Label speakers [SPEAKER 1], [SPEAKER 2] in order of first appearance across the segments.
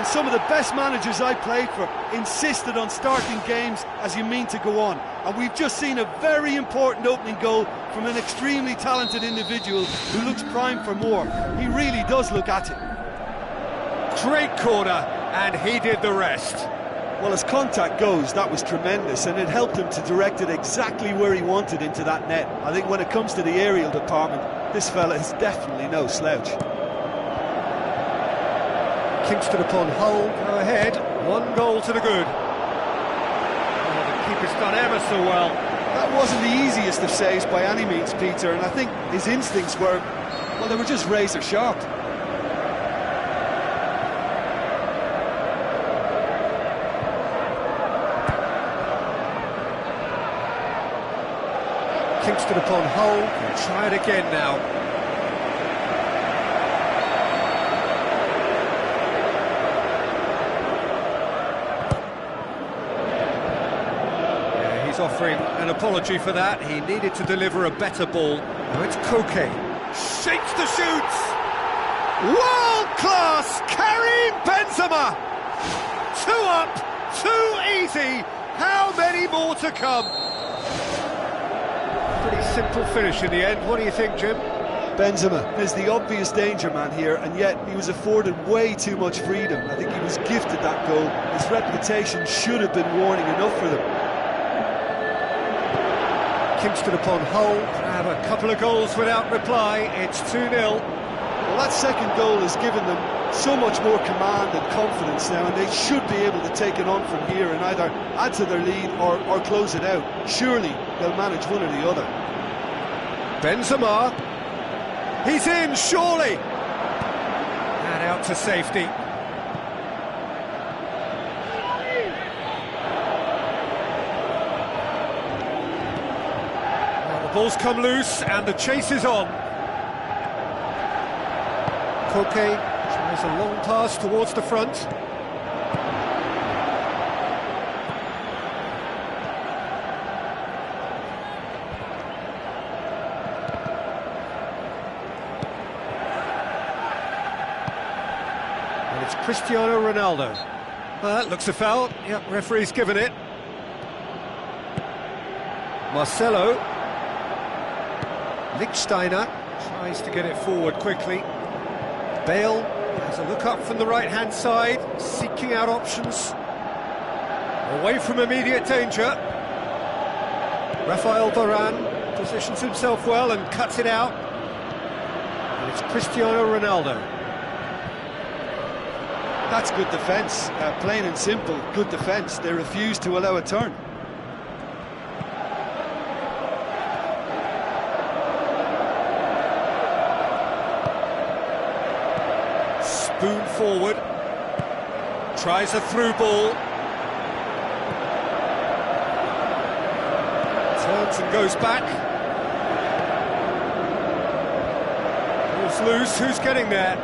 [SPEAKER 1] And some of the best managers I played for insisted on starting games as you mean to go on. And we've just seen a very important opening goal from an extremely talented individual who looks primed for more. He really does look at it.
[SPEAKER 2] Great corner, and he did the rest.
[SPEAKER 1] Well, as contact goes, that was tremendous, and it helped him to direct it exactly where he wanted into that net. I think when it comes to the aerial department, this fella is definitely no slouch.
[SPEAKER 2] Kingston upon Hull go ahead, 1 goal to the good. Oh, the keeper's done ever so well.
[SPEAKER 1] That wasn't the easiest of saves by any means, Peter, and I think his instincts were, well, they were just razor sharp.
[SPEAKER 2] Kingston upon Hull, we'll try it again now. Yeah, he's offering an apology for that. He needed to deliver a better ball. Now it's Koke. Shapes the shoots! World-class Karim Benzema! 2 up, 2 easy. How many more to come? Pretty simple finish in the end. What do you think, Jim?
[SPEAKER 1] Benzema is the obvious danger man here, and yet he was afforded way too much freedom. I think he was gifted that goal. His reputation should have been warning enough for them.
[SPEAKER 2] Kingston upon Hull have a couple of goals without reply. It's 2-0.
[SPEAKER 1] Well, that second goal has given them so much more command and confidence now, and they should be able to take it on from here and either add to their lead or close it out. Surely they'll manage one or the other.
[SPEAKER 2] Benzema, he's in, surely! And out to safety. Now the ball's come loose and the chase is on. Koke tries a long pass towards the front. And it's Cristiano Ronaldo. That looks a foul. Yep, referee's given it. Marcelo. Lichtsteiner tries to get it forward quickly. Bale has a look up from the right-hand side, seeking out options. Away from immediate danger. Rafael Varane positions himself well and cuts it out. And it's Cristiano Ronaldo.
[SPEAKER 1] That's good defence, plain and simple, good defence. They refuse to allow a turn.
[SPEAKER 2] Spoon forward, tries a through ball, turns and goes back. Ball's loose, who's getting there?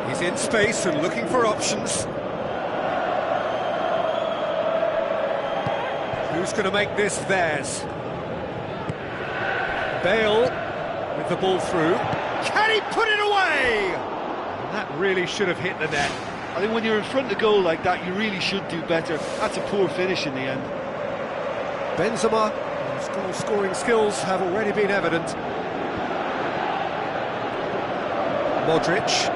[SPEAKER 2] He's in space and looking for options. Who's going to make this theirs? Bale with the ball through. Can he put it away? That really should have hit the net.
[SPEAKER 1] I think when you're in front of goal like that, you really should do better. That's a poor finish in the end.
[SPEAKER 2] Benzema, whose goal-scoring skills have already been evident. Modric.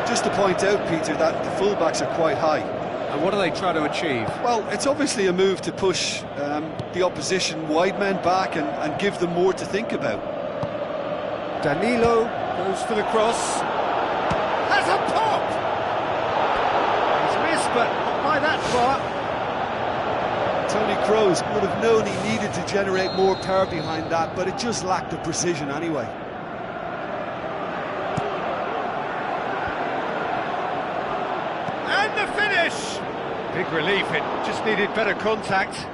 [SPEAKER 1] Just to point out, Peter, that the fullbacks are quite high.
[SPEAKER 2] And what are they trying to achieve?
[SPEAKER 1] Well, it's obviously a move to push the opposition wide men back and give them more to think about.
[SPEAKER 2] Danilo goes for the cross. Has a pop! He's missed, but not by that far.
[SPEAKER 1] Tony Kroos would have known he needed to generate more power behind that, but it just lacked the precision anyway.
[SPEAKER 2] And the finish! Big relief, it just needed better contact.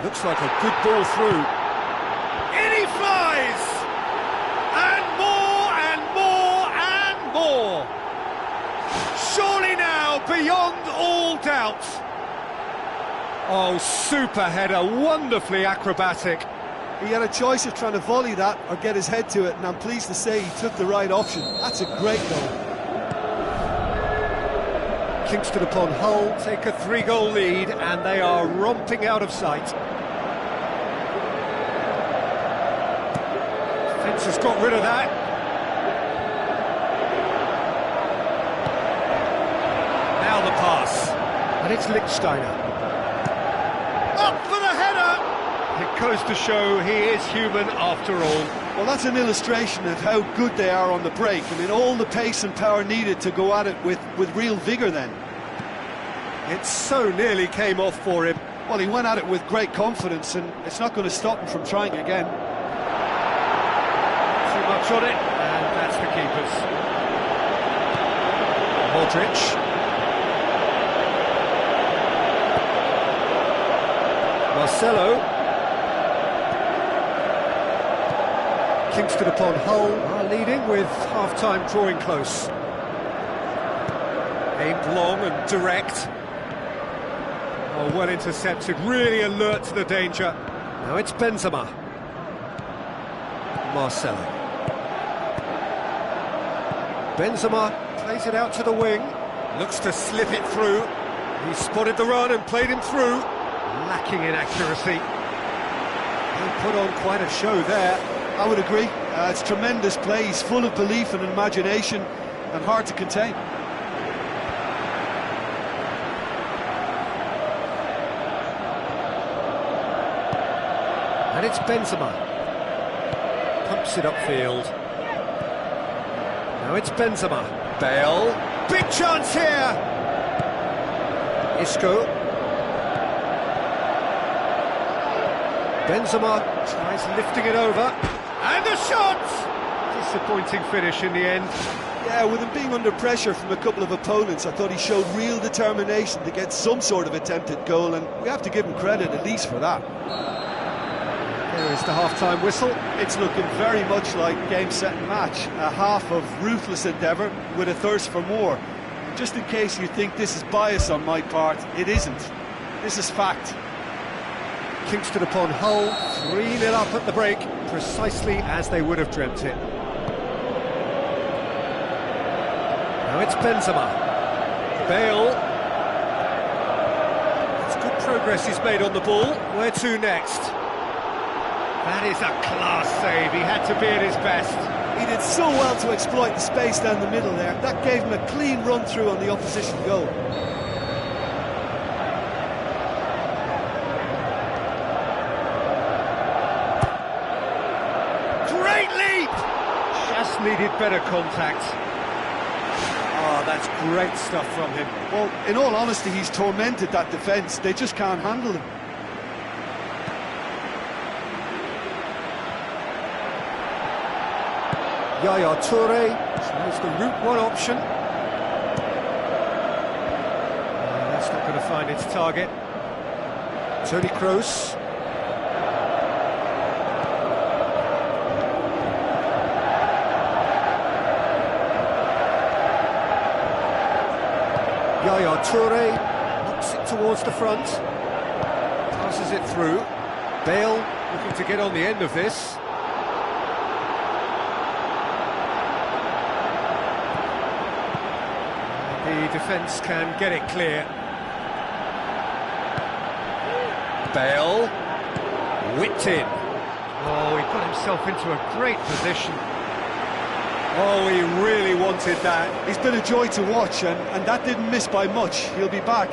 [SPEAKER 2] Looks like a good ball through. In he flies! And more and more and more! Surely now beyond all doubt. Oh, super header, wonderfully acrobatic.
[SPEAKER 1] He had a choice of trying to volley that or get his head to it, and I'm pleased to say he took the right option. That's a great goal.
[SPEAKER 2] Kingston upon Hull take a 3-goal lead, and they are romping out of sight. Fence has got rid of that. Now the pass, and it's Lichtsteiner. Up for the header! It goes to show he is human after all.
[SPEAKER 1] Well, that's an illustration of how good they are on the break. I mean, all the pace and power needed to go at it with real vigour then.
[SPEAKER 2] It so nearly came off for him.
[SPEAKER 1] Well, he went at it with great confidence, and it's not going to stop him from trying again.
[SPEAKER 2] Too much on it, and that's the keeper's. Modric. Marcelo. Kingston upon Hull are leading with half-time drawing close. Aimed long and direct. Oh, well intercepted, really alert to the danger. Now it's Benzema. Marcelo. Benzema plays it out to the wing. Looks to slip it through. He spotted the run and played him through. Lacking in accuracy. He put on quite a show there.
[SPEAKER 1] I would agree. It's tremendous play. He's full of belief and imagination and hard to contain.
[SPEAKER 2] And it's Benzema. Pumps it upfield. Now it's Benzema. Bale. Big chance here! Isco. Benzema tries lifting it over. And the shot! Disappointing finish in the end.
[SPEAKER 1] Yeah, with him being under pressure from a couple of opponents, I thought he showed real determination to get some sort of attempted goal, and we have to give him credit at least for that.
[SPEAKER 2] There is the half-time whistle.
[SPEAKER 1] It's looking very much like game, set and match. A half of ruthless endeavour with a thirst for more. Just in case you think this is bias on my part, it isn't. This is fact.
[SPEAKER 2] Kingston upon Hull, 3-0 up at the break, precisely as they would have dreamt it. Now it's Benzema. Bale. It's good progress he's made on the ball. Where to next? That is a class save. He had to be at his best.
[SPEAKER 1] He did so well to exploit the space down the middle there. That gave him a clean run-through on the opposition goal.
[SPEAKER 2] Great leap! Just needed better contact. Oh, that's great stuff from him.
[SPEAKER 1] Well, in all honesty, he's tormented that defence. They just can't handle him.
[SPEAKER 2] Yaya Toure tries the route one option. That's not going to find its target. Toni Kroos. Yaya Toure knocks it towards the front. Passes it through. Bale looking to get on the end of this. The defence can get it clear. Bale, whipped in. Oh, he got himself into a great position. Oh, he really wanted that.
[SPEAKER 1] He's been a joy to watch, and that didn't miss by much. He'll be back.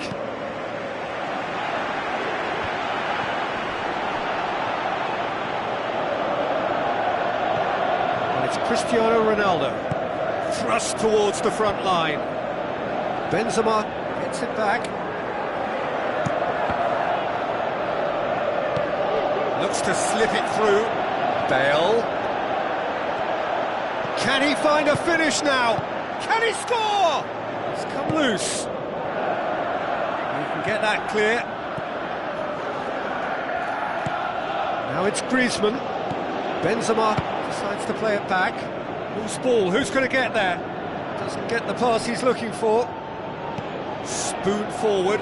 [SPEAKER 2] And it's Cristiano Ronaldo. Thrust towards the front line. Benzema gets it back. Looks to slip it through. Bale. Can he find a finish now? Can he score? It's come loose. You can get that clear. Now it's Griezmann. Benzema decides to play it back. Loose ball, who's going to get there? Doesn't get the pass he's looking for. Boone forward.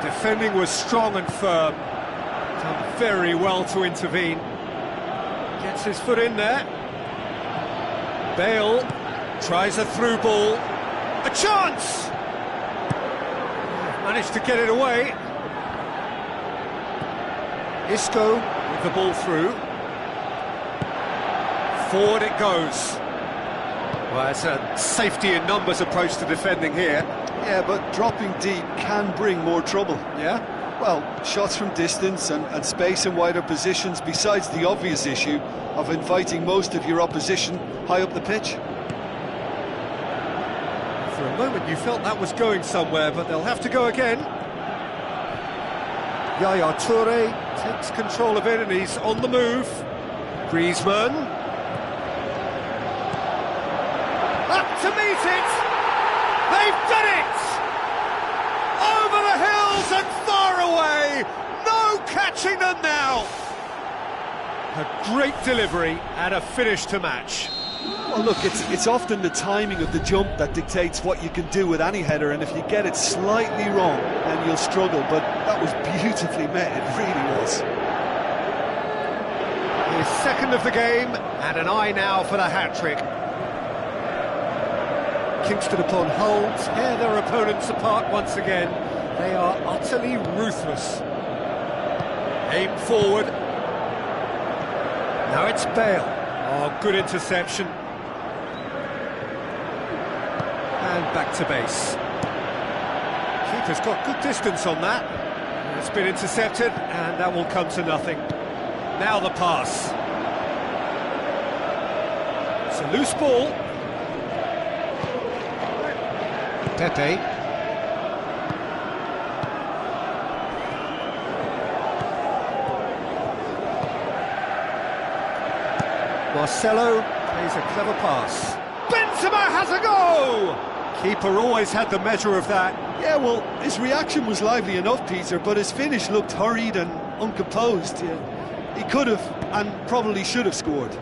[SPEAKER 2] Defending was strong and firm. Done very well to intervene. Gets his foot in there. Bale tries a through ball. A chance! Managed to get it away. Isco with the ball through. Forward it goes. Well, it's a safety in numbers approach to defending here.
[SPEAKER 1] Yeah, but dropping deep can bring more trouble.
[SPEAKER 2] Yeah?
[SPEAKER 1] Well, shots from distance and space in wider positions, besides the obvious issue of inviting most of your opposition high up the pitch.
[SPEAKER 2] For a moment you felt that was going somewhere, but they'll have to go again. Yaya Toure takes control of it and he's on the move. Griezmann. Up to meet it! They've done it! Over the hills and far away! No catching them now! A great delivery and a finish to match.
[SPEAKER 1] Well, look, it's often the timing of the jump that dictates what you can do with any header, and if you get it slightly wrong, then you'll struggle, but that was beautifully made, it really was.
[SPEAKER 2] His second of the game, and an eye now for the hat-trick. Kingston upon Hull tear their opponents apart once again. They are utterly ruthless. Aim forward. Now it's Bale. Oh, good interception. And back to base. Keeper's got good distance on that. It's been intercepted, and that will come to nothing. Now the pass. It's a loose ball. Pepe. Marcelo plays a clever pass. Benzema has a go! Keeper always had the measure of that.
[SPEAKER 1] Yeah, well, his reaction was lively enough, Peter, but his finish looked hurried and uncomposed. Yeah, he could have and probably should have scored.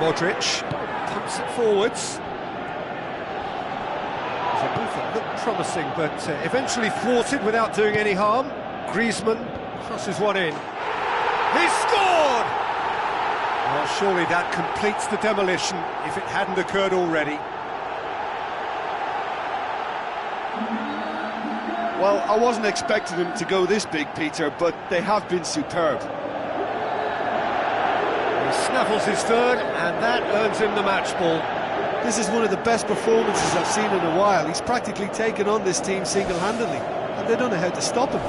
[SPEAKER 2] Modric pumps it forwards. It was a move that looked promising, but eventually thwarted without doing any harm. Griezmann crosses one in. He scored! Well, surely that completes the demolition if it hadn't occurred already.
[SPEAKER 1] Well, I wasn't expecting them to go this big, Peter, but they have been superb.
[SPEAKER 2] He snaffles his third, and that earns him the match ball.
[SPEAKER 1] This is one of the best performances I've seen in a while. He's practically taken on this team single-handedly, and they don't know how to stop him.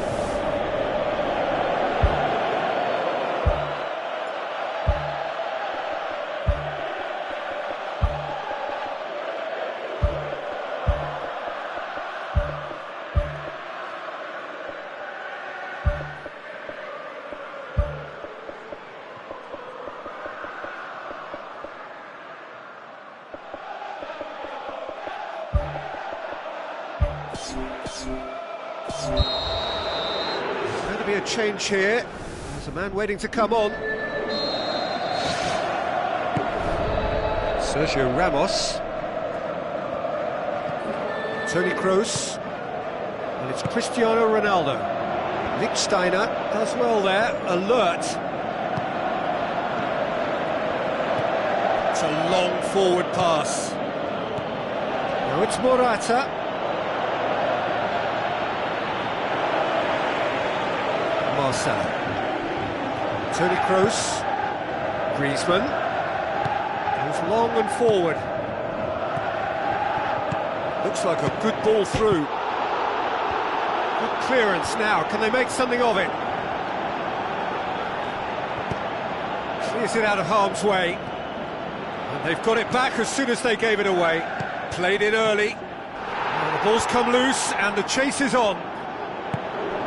[SPEAKER 2] There's going to be a change here. There's a man waiting to come on. Sergio Ramos. Toni Kroos. And it's Cristiano Ronaldo. Nick Steiner does well there, alert. It's a long forward pass. Now it's Morata. Marcelo. Toni Kroos. Griezmann. Goes long and forward. Looks like a good ball through. Good clearance now. Can they make something of it? Clears it out of harm's way. And they've got it back as soon as they gave it away. Played it early. And the ball's come loose and the chase is on.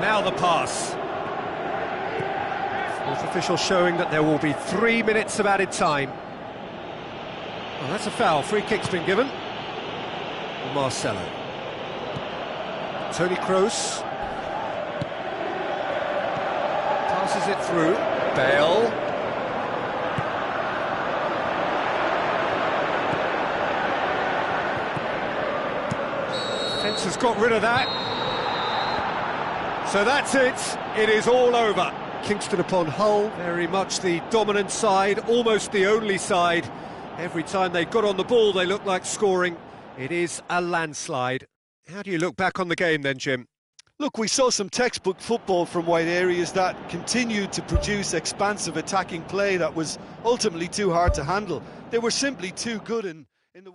[SPEAKER 2] Now the pass. Fourth official showing that there will be 3 minutes of added time. Well, that's a foul. Free kick's been given. Marcelo. Toni Kroos. Passes it through. Bale. defence has got rid of that. So that's it. It is all over. Kingston upon Hull, very much the dominant side, almost the only side. Every time they got on the ball, they looked like scoring. It is a landslide. How do you look back on the game then, Jim?
[SPEAKER 1] Look, we saw some textbook football from wide areas that continued to produce expansive attacking play that was ultimately too hard to handle. They were simply too good in the...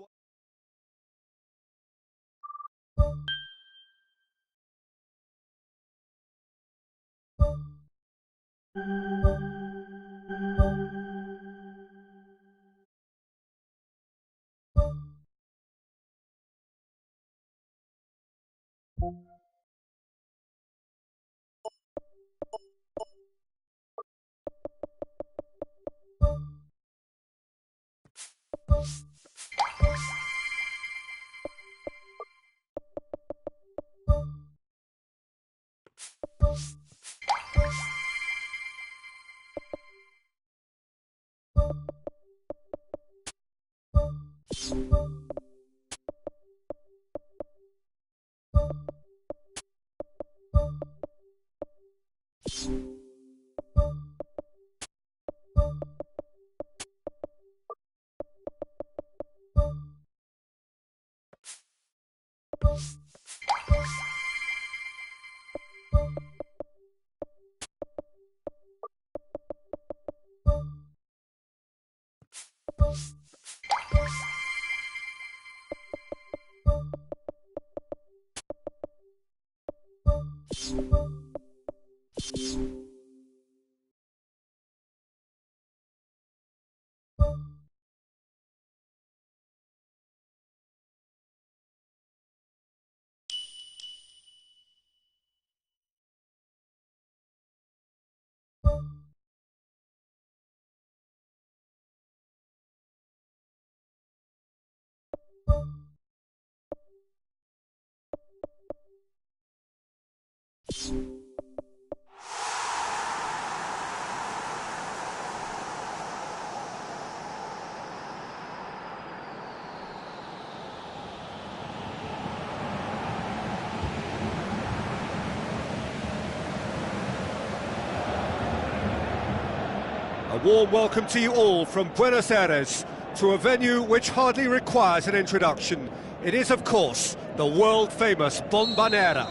[SPEAKER 2] A warm welcome to you all from Buenos Aires to a venue which hardly requires an introduction. It is, of course, the world-famous Bombonera.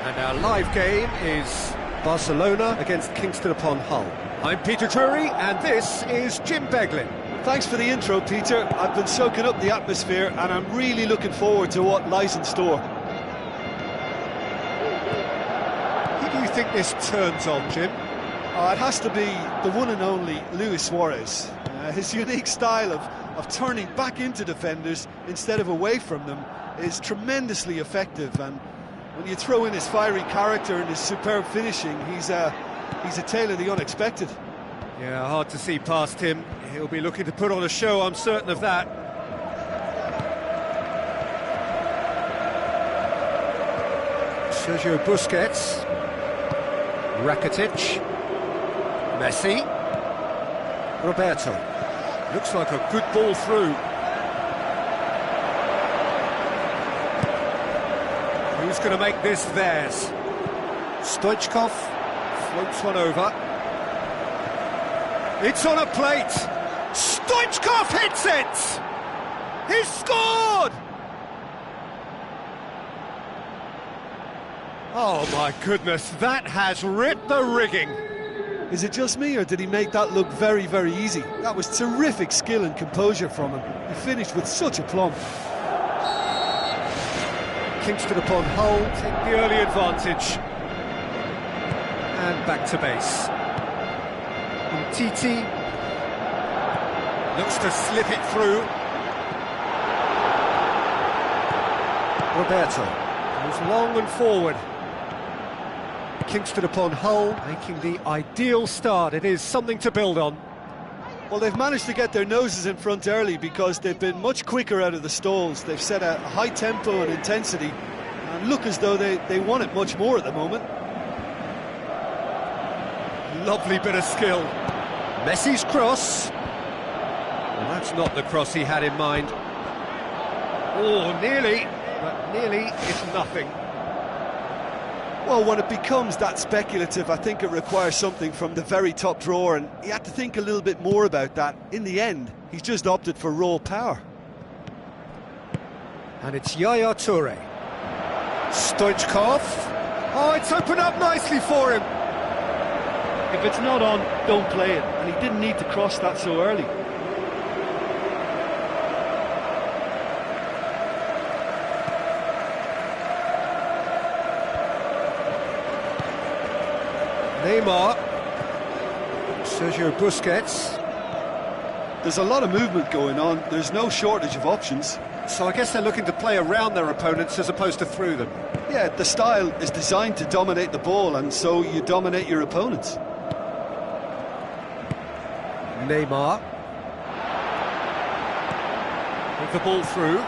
[SPEAKER 2] And our live game is Barcelona against Kingston upon Hull. I'm Peter Drury, and this is Jim Beglin.
[SPEAKER 1] Thanks for the intro, Peter. I've been soaking up the atmosphere and I'm really looking forward to what lies in store.
[SPEAKER 2] Who do you think this turns on, Jim?
[SPEAKER 1] It has to be the one and only Luis Suarez. His unique style of turning back into defenders instead of away from them is tremendously effective, and when you throw in his fiery character and his superb finishing, he's a tale of the unexpected.
[SPEAKER 2] Yeah, hard to see past him. He'll be looking to put on a show, I'm certain of that. Sergio Busquets, Rakitic, Messi, Roberto. Looks like a good ball through. Who's going to make this theirs? Stoichkov floats one over. It's on a plate. Stoichkov hits it! He's scored! Oh my goodness, that has ripped the rigging.
[SPEAKER 1] Is it just me, or did he make that look very, very easy? That was terrific skill and composure from him. He finished with such aplomb.
[SPEAKER 2] Kingston upon Hull take the early advantage. And back to base. Titi looks to slip it through. Roberto goes long and forward. Kingston upon Hull making the ideal start. It is something to build on.
[SPEAKER 1] Well, they've managed to get their noses in front early because they've been much quicker out of the stalls. They've set a high tempo and intensity and look as though they want it much more at the moment.
[SPEAKER 2] Lovely bit of skill. Messi's cross. Well, that's not the cross he had in mind. Oh, nearly. but nearly is nothing.
[SPEAKER 1] Well, when it becomes that speculative, I think it requires something from the very top drawer, and he had to think a little bit more about that. In the end, he's just opted for raw power.
[SPEAKER 2] And it's Yaya Toure. Stoichkov. Oh, it's opened up nicely for him.
[SPEAKER 1] If it's not on, don't play it, and he didn't need to cross that so early.
[SPEAKER 2] Neymar. Sergio Busquets.
[SPEAKER 1] There's a lot of movement going on. There's no shortage of options.
[SPEAKER 2] So I guess they're looking to play around their opponents as opposed to through them.
[SPEAKER 1] Yeah, the style is designed to dominate the ball, and so you dominate your opponents.
[SPEAKER 2] Neymar. With the ball through.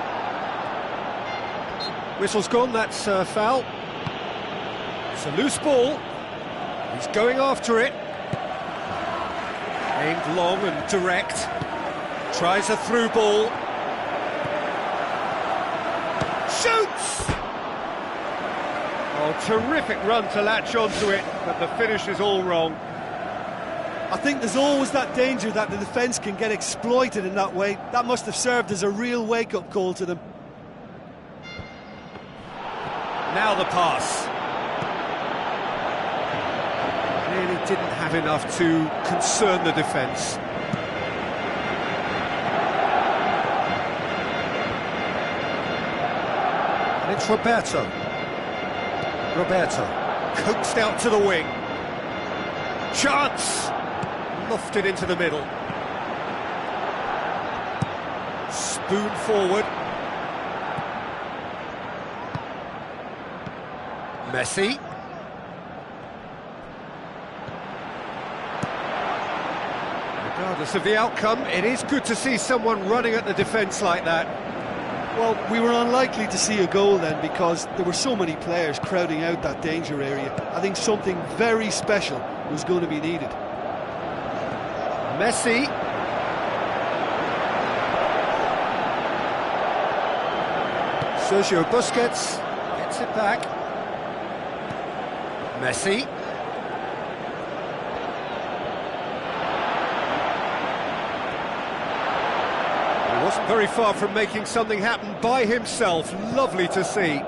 [SPEAKER 2] Whistle's gone, that's foul. It's a loose ball. He's going after it. Aimed long and direct. Tries a through ball. Shoots! Oh, terrific run to latch onto it, but the finish is all wrong.
[SPEAKER 1] I think there's always that danger that the defence can get exploited in that way. That must have served as a real wake-up call to them.
[SPEAKER 2] Now the pass. Really didn't have enough to concern the defence. And it's Roberto. Coaxed out to the wing. Chance! Lofted into the middle. Spoon forward. Messi. Regardless of the outcome, it is good to see someone running at the defence like that.
[SPEAKER 1] Well, we were unlikely to see a goal then because there were so many players crowding out that danger area. I think something very special was going to be needed.
[SPEAKER 2] Messi. Sergio Busquets gets it back. Messi. He wasn't very far from making something happen by himself. Lovely to see.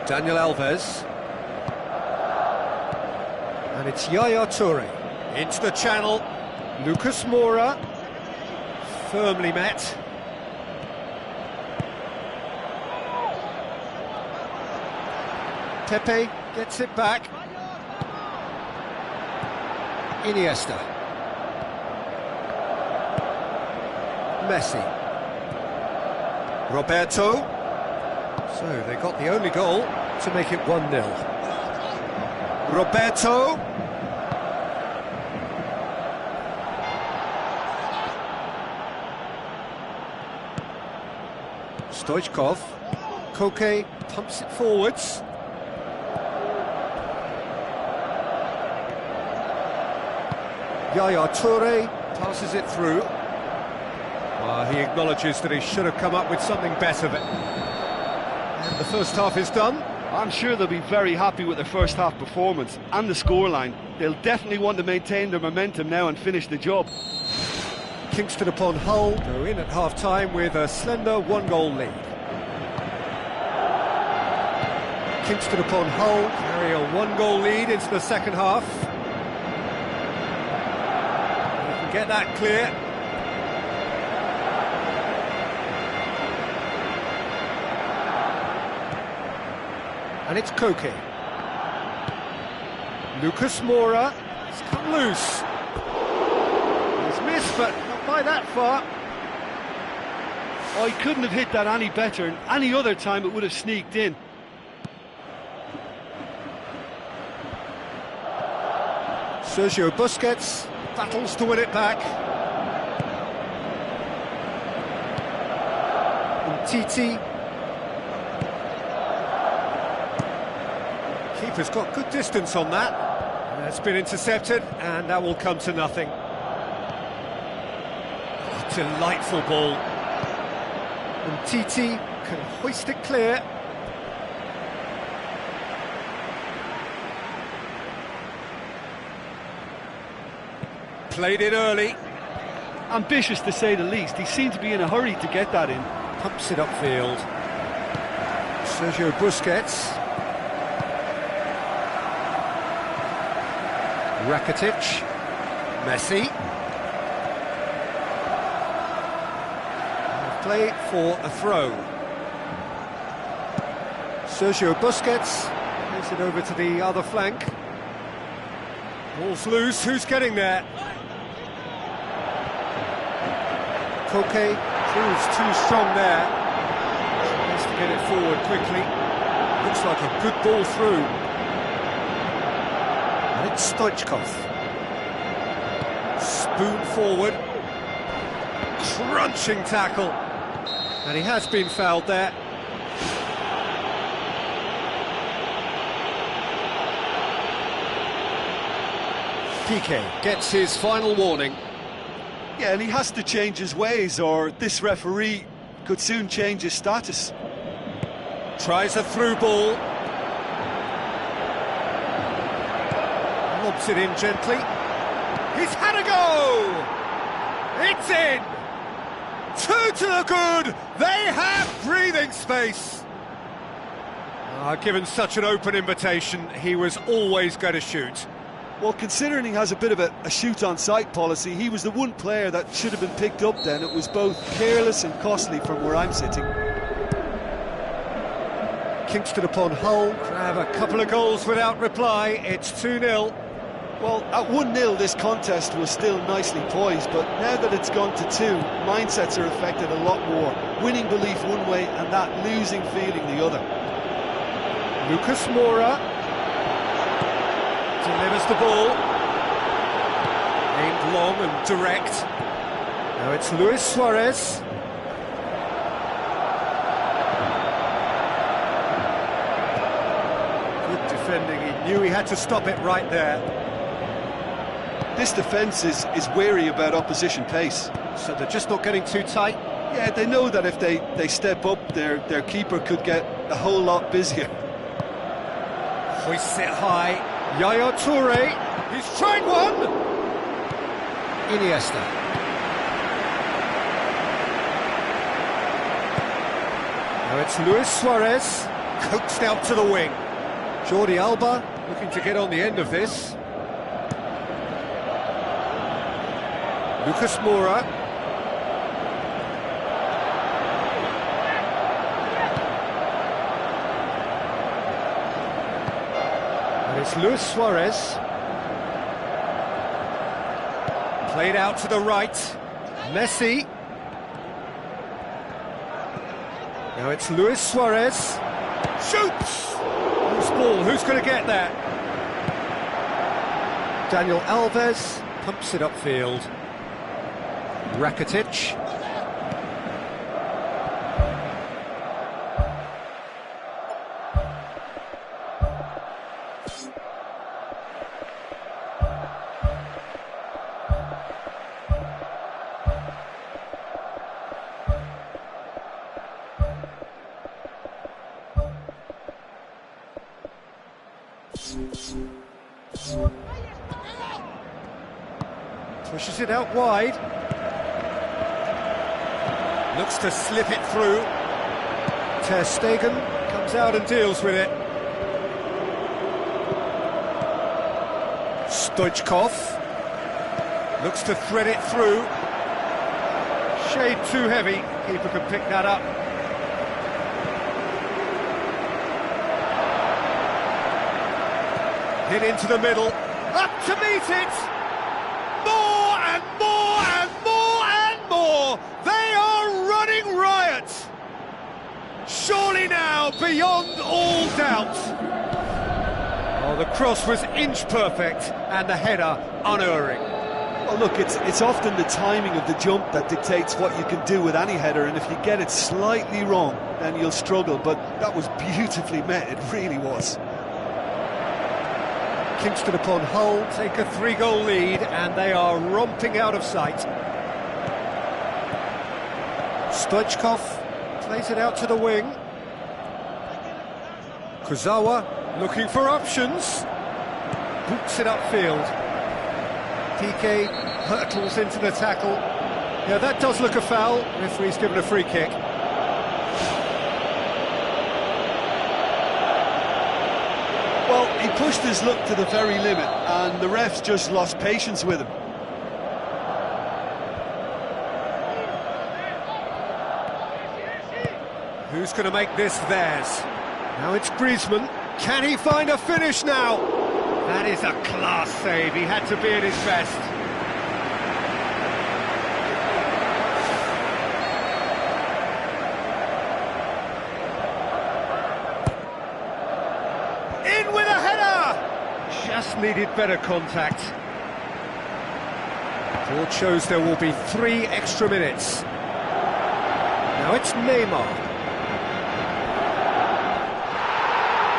[SPEAKER 2] Daniel Alves. And it's Yaya Toure. Into the channel. Lucas Moura. Firmly met. Pepe gets it back. Iniesta. Messi. Roberto. So they got the only goal to make it 1-0. Roberto. Stoichkov. Koke pumps it forwards. Yaya Toure passes it through. He acknowledges that he should have come up with something better. And the first half is done.
[SPEAKER 1] I'm sure they'll be very happy with their first half performance and the scoreline. They'll definitely want to maintain their momentum now and finish the job.
[SPEAKER 2] Kingston upon Hull go in at half-time with a slender 1-goal lead. Kingston upon Hull carry a 1-goal lead into the second half. They can get that clear. And it's Koke. Lucas Moura has come loose. He's missed, but not by that far.
[SPEAKER 1] Oh, he couldn't have hit that any better, and any other time it would have sneaked in.
[SPEAKER 2] Sergio Busquets battles to win it back. Titi. Keeper's got good distance on that. It's been intercepted, and that will come to nothing. Delightful ball. And Titi can hoist it clear. Played it early.
[SPEAKER 1] Ambitious to say the least. He seemed to be in a hurry to get that in.
[SPEAKER 2] Pumps it upfield. Sergio Busquets. Rakitic. Messi. Play for a throw. Sergio Busquets plays it over to the other flank. Ball's loose, who's getting there? Koke proves too strong there. Tries to get it forward quickly. Looks like a good ball through. And it's Stoichkov. Spoon forward. Crunching tackle. And he has been fouled there. Piqué gets his final warning.
[SPEAKER 1] Yeah, and he has to change his ways, or this referee could soon change his status.
[SPEAKER 2] Tries a through ball. Lobs it in gently. He's had a go! It's in! Two to the good! They have breathing space! Given such an open invitation, he was always going to shoot.
[SPEAKER 1] Well, considering he has a bit of a shoot-on-sight policy, he was the one player that should have been picked up then. It was both careless and costly from where I'm sitting.
[SPEAKER 2] Kingston upon Hull grab a couple of goals without reply. It's 2-0.
[SPEAKER 1] Well, at 1-0 this contest was still nicely poised, but now that it's gone to 2, mindsets are affected a lot more. Winning belief one way and that losing feeling the other.
[SPEAKER 2] Lucas Moura delivers the ball. Aimed long and direct. Now it's Luis Suarez. Good defending, he knew he had to stop it right there.
[SPEAKER 1] This defence is wary about opposition pace.
[SPEAKER 2] So they're just not getting too tight?
[SPEAKER 1] Yeah, they know that if they step up, their keeper could get a whole lot busier.
[SPEAKER 2] Hoists it high. Yaya Toure, he's tried one! Iniesta. Now it's Luis Suarez, coaxed out to the wing. Jordi Alba looking to get on the end of this. Lucas Moura. And it's Luis Suarez. Played out to the right. Messi. Now it's Luis Suarez. Shoots! Loose ball, who's going to get that? Daniel Alves pumps it upfield. Rakitic. Pushes it out wide. Looks to slip it through. Ter Stegen comes out and deals with it. Stoichkov looks to thread it through. Shade too heavy. Keeper can pick that up. Hit into the middle. Up to meet it. More and more and more and more. They are running riot. Surely now, beyond all doubt. Oh, the cross was inch perfect and the header unerring.
[SPEAKER 1] Well, look, it's often the timing of the jump that dictates what you can do with any header, and if you get it slightly wrong, then you'll struggle, but that was beautifully met, it really was.
[SPEAKER 2] Kingston upon Hull take a 3-goal lead and they are romping out of sight. Stoichkov plays it out to the wing. Kurzawa looking for options. Boots it upfield. Dike hurtles into the tackle. Yeah, that does look a foul. Referee's given a free kick.
[SPEAKER 1] Well, he pushed his luck to the very limit, and the refs just lost patience with him.
[SPEAKER 2] Who's going to make this theirs? Now it's Griezmann. Can he find a finish now? That is a class save. He had to be at his best. In with a header! Just needed better contact. Board shows there will be 3 extra minutes. Now it's Neymar.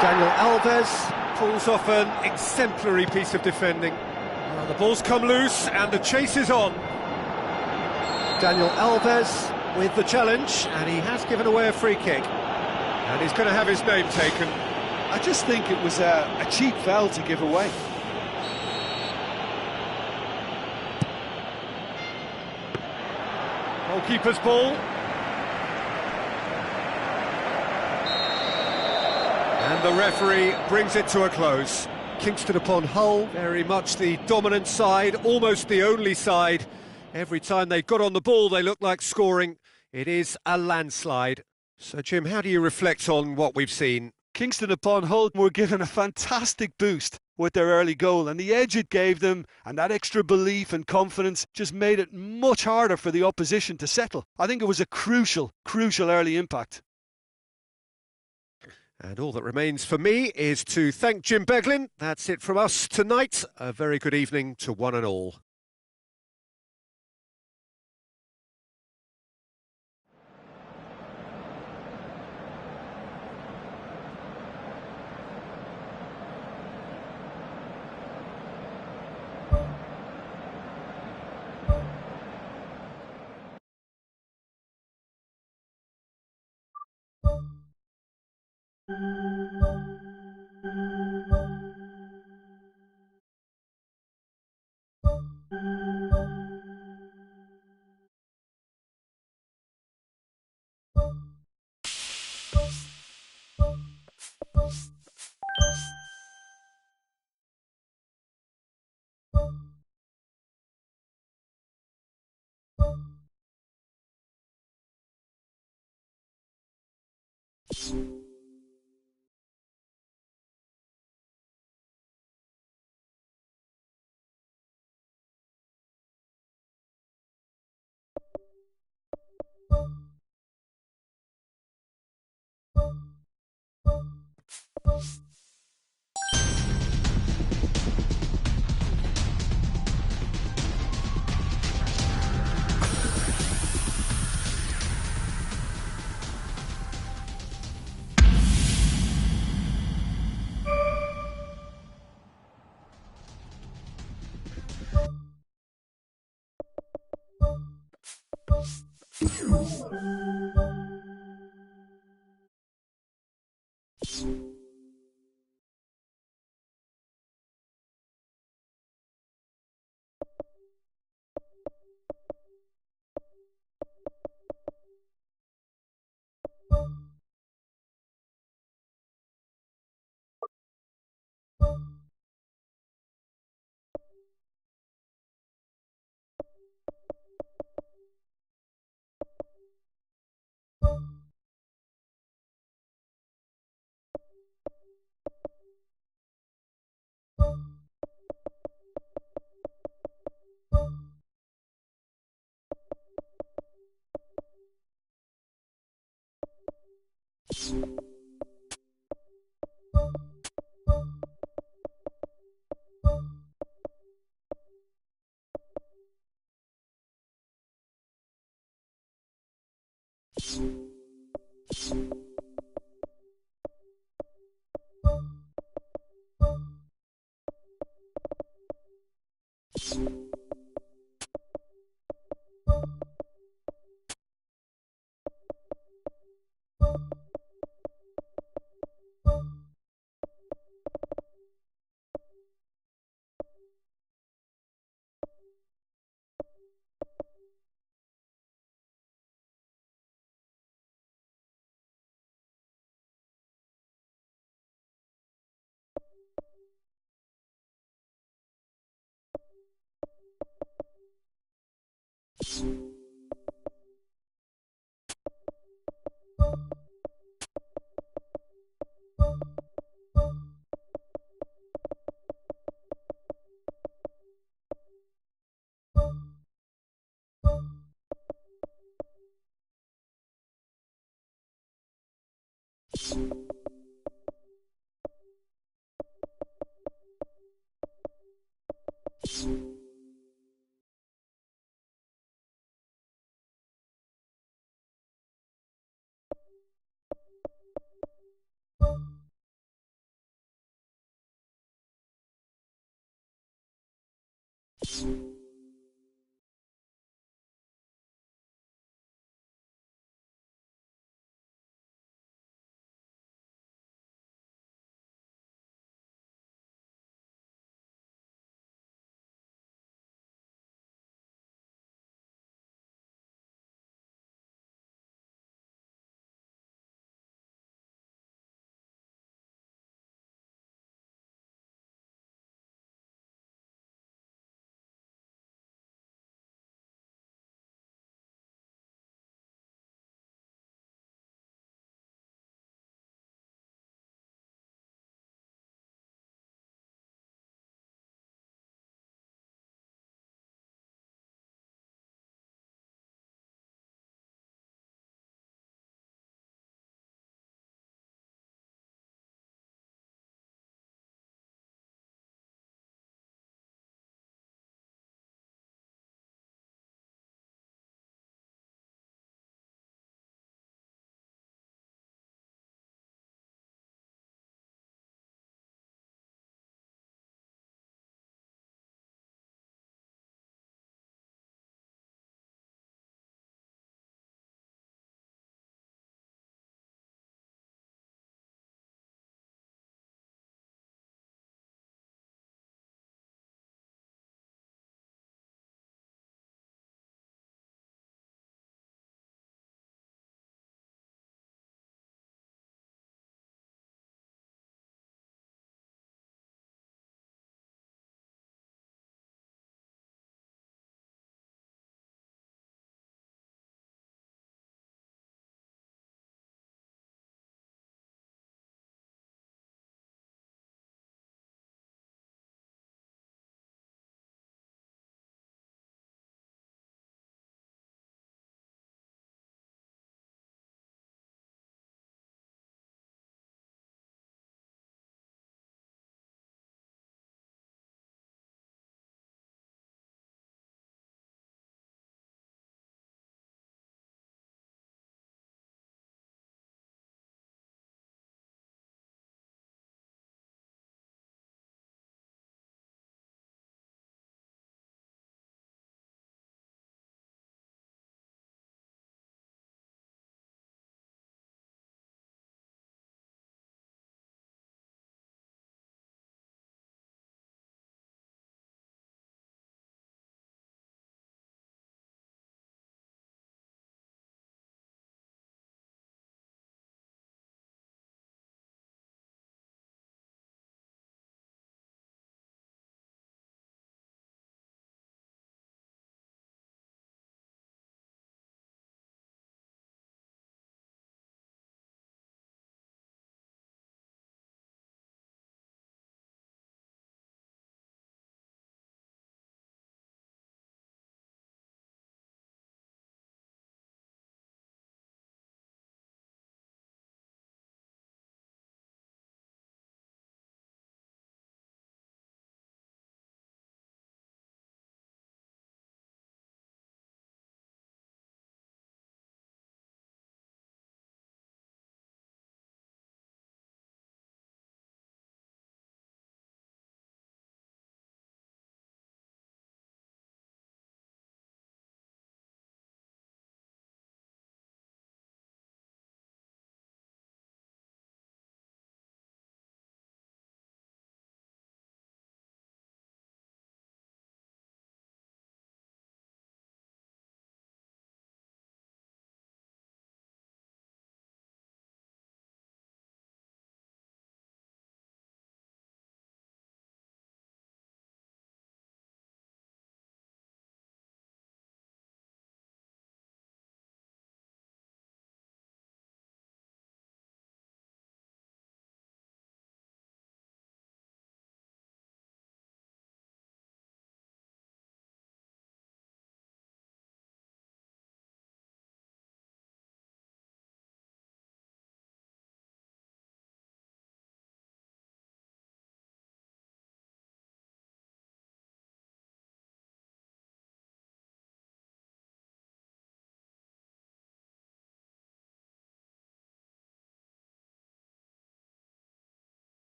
[SPEAKER 2] Daniel Alves pulls off an exemplary piece of defending. Well, the ball's come loose and the chase is on. Daniel Alves with the challenge, and he has given away a free kick. And he's going to have his name taken.
[SPEAKER 1] I just think it was a cheap foul to give away.
[SPEAKER 2] Goalkeeper's ball. And the referee brings it to a close. Kingston upon Hull, very much the dominant side, almost the only side. Every time they got on the ball, they looked like scoring. It is a landslide. So, Jim, how do you reflect on what we've seen?
[SPEAKER 1] Kingston upon Hull were given a fantastic boost with their early goal, and the edge it gave them and that extra belief and confidence just made it much harder for the opposition to settle. I think it was a crucial early impact.
[SPEAKER 2] And all that remains for me is to thank Jim Beglin. That's it from us tonight. A very good evening to one and all.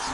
[SPEAKER 2] So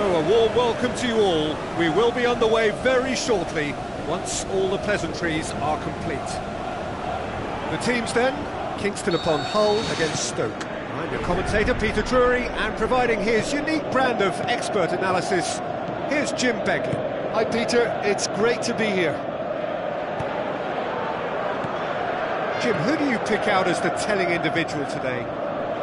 [SPEAKER 2] a warm welcome to you all. We will be underway very shortly, once all the pleasantries are complete. The teams then, Kingston upon Hull against Stoke. I'm your commentator, Peter Drury, and providing his unique brand of expert analysis, here's Jim Beglin.
[SPEAKER 1] Hi Peter, it's great to be here.
[SPEAKER 2] Jim, who do you pick out as the telling individual today?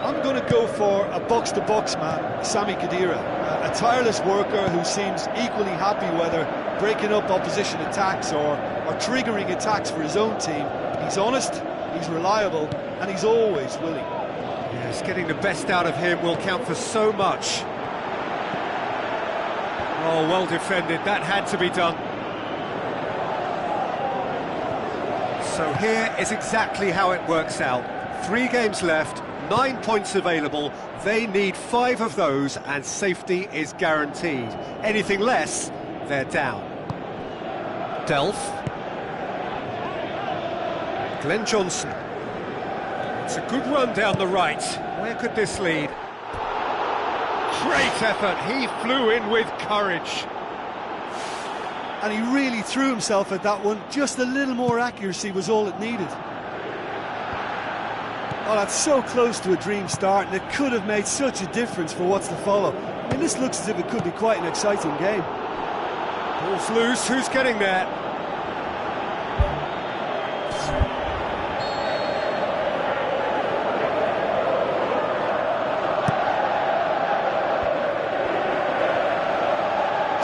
[SPEAKER 1] I'm going to go for a box-to-box man, Sami Khedira, a tireless worker who seems equally happy whether breaking up opposition attacks or triggering attacks for his own team. He's honest, he's reliable, and he's always willing.
[SPEAKER 2] Yes, getting the best out of him will count for so much. Oh, well defended, that had to be done. So here is exactly how it works out. 3 games left, 9 points available. They need 5 of those and safety is guaranteed. Anything less, they're down. Delph. Glenn Johnson. It's a good run down the right. Where could this lead? Great effort, he flew in with courage.
[SPEAKER 1] And he really threw himself at that one. Just a little more accuracy was all it needed. Oh, that's so close to a dream start, and it could have made such a difference for what's to follow. I mean, this looks as if it could be quite an exciting game.
[SPEAKER 2] Ball's loose, who's getting there?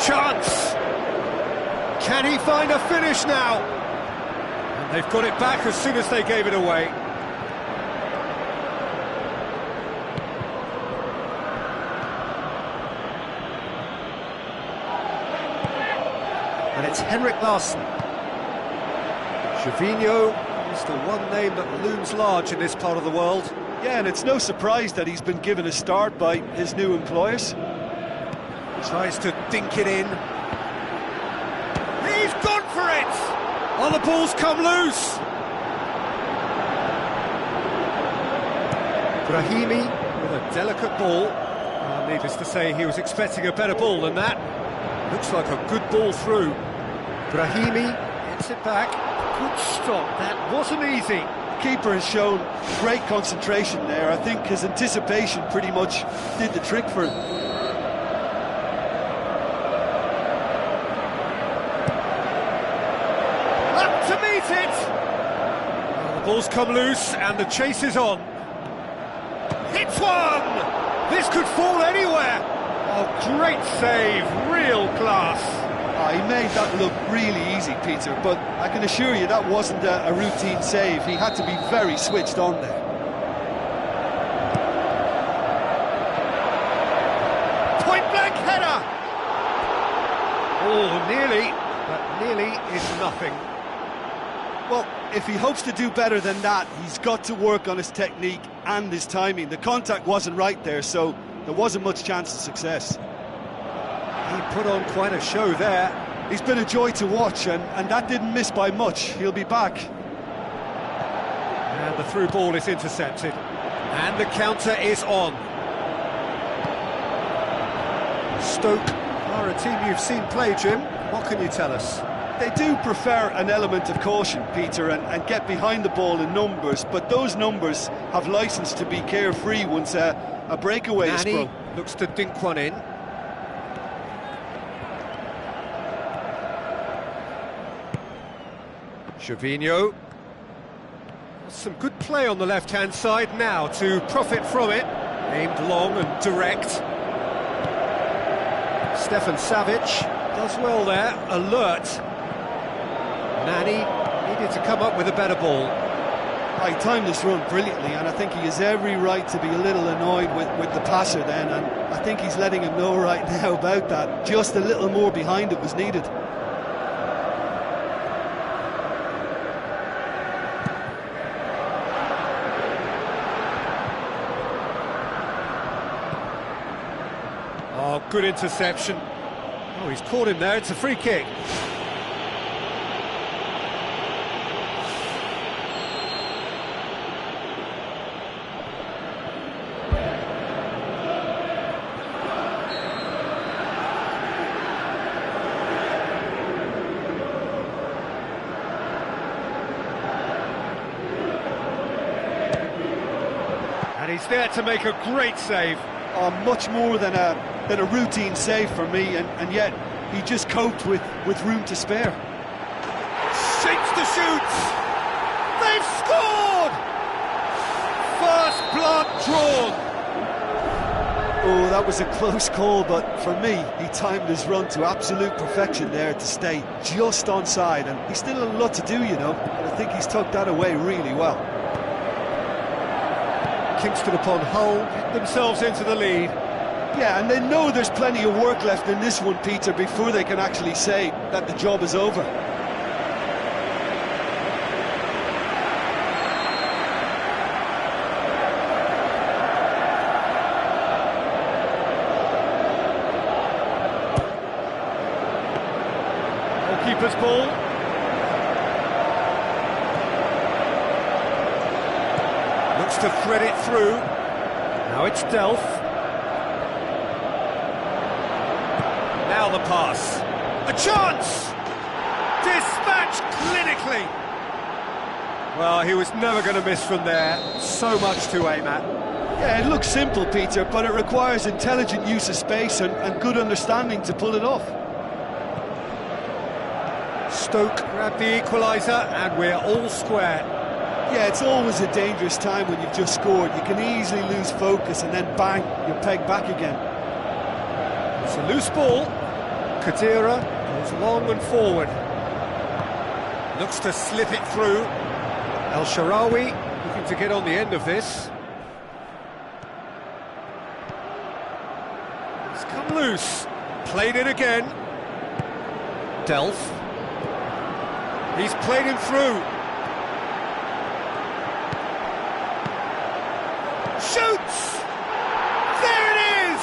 [SPEAKER 2] Chance! Can he find a finish now? And they've got it back as soon as they gave it away. And it's Henrik Larsson. Gervinho is the one name that looms large in this part of the world.
[SPEAKER 1] Yeah, and it's no surprise that he's been given a start by his new employers.
[SPEAKER 2] Tries to dink it in. He's gone for it! Oh, the ball's come loose! Brahimi with a delicate ball. Needless to say, he was expecting a better ball than that. Looks like a good ball through. Brahimi gets it back. Good stop, that wasn't easy.
[SPEAKER 1] Keeper has shown great concentration there. I think his anticipation pretty much did the trick for him.
[SPEAKER 2] The ball's come loose and the chase is on. Hits one! This could fall anywhere! Oh, great save, real class.
[SPEAKER 1] He made that look really easy, Peter, but I can assure you that wasn't a routine save. He had to be very switched on there.
[SPEAKER 2] Point-blank header! Oh, nearly, but nearly is nothing.
[SPEAKER 1] Well, if he hopes to do better than that, he's got to work on his technique and his timing. The contact wasn't right there, so there wasn't much chance of success.
[SPEAKER 2] He put on quite a show there.
[SPEAKER 1] He's been a joy to watch, and that didn't miss by much. He'll be back.
[SPEAKER 2] And the through ball is intercepted. And the counter is on. Stoke are a team you've seen play, Jim. What can you tell us?
[SPEAKER 1] They do prefer an element of caution, Peter, and get behind the ball in numbers, but those numbers have licence to be carefree once a breakaway is sprung.
[SPEAKER 2] Looks to dink one in. Gervinho. Some good play on the left-hand side now to profit from it. Aimed long and direct. Stefan Savic does well there, alert. Nani needed to come up with a better ball.
[SPEAKER 1] He timed this run brilliantly, and I think he has every right to be a little annoyed with the passer then, and I think he's letting him know right now about that. Just a little more behind it was needed.
[SPEAKER 2] Oh, good interception. Oh, he's caught him there, it's a free kick. And he's there to make a great save.
[SPEAKER 1] Much more than a routine save for me, and yet he just coped with room to spare.
[SPEAKER 2] Shapes the shoots! They've scored! First blood drawn!
[SPEAKER 1] Oh, that was a close call, but for me, he timed his run to absolute perfection there to stay just onside, and he's still a lot to do, you know, and I think he's tucked that away really well.
[SPEAKER 2] Kingston upon Hull get themselves into the lead.
[SPEAKER 1] Yeah, and they know there's plenty of work left in this one, Peter, before they can actually say that the job is over.
[SPEAKER 2] Goalkeeper's ball. Looks to thread it through. Now it's Delph. Now the pass. A chance! Dispatched clinically. Well, he was never going to miss from there. So much to aim at.
[SPEAKER 1] Yeah, it looks simple, Peter, but it requires intelligent use of space and good understanding to pull it off.
[SPEAKER 2] Stoke grab the equaliser, and we're all square.
[SPEAKER 1] Yeah, it's always a dangerous time when you've just scored. You can easily lose focus and then bang, you're pegged back again.
[SPEAKER 2] It's a loose ball. Khedira goes long and forward. Looks to slip it through. El Shaarawy looking to get on the end of this. It's come loose. Played it again. Delph. He's played him through. Shoots! There it is!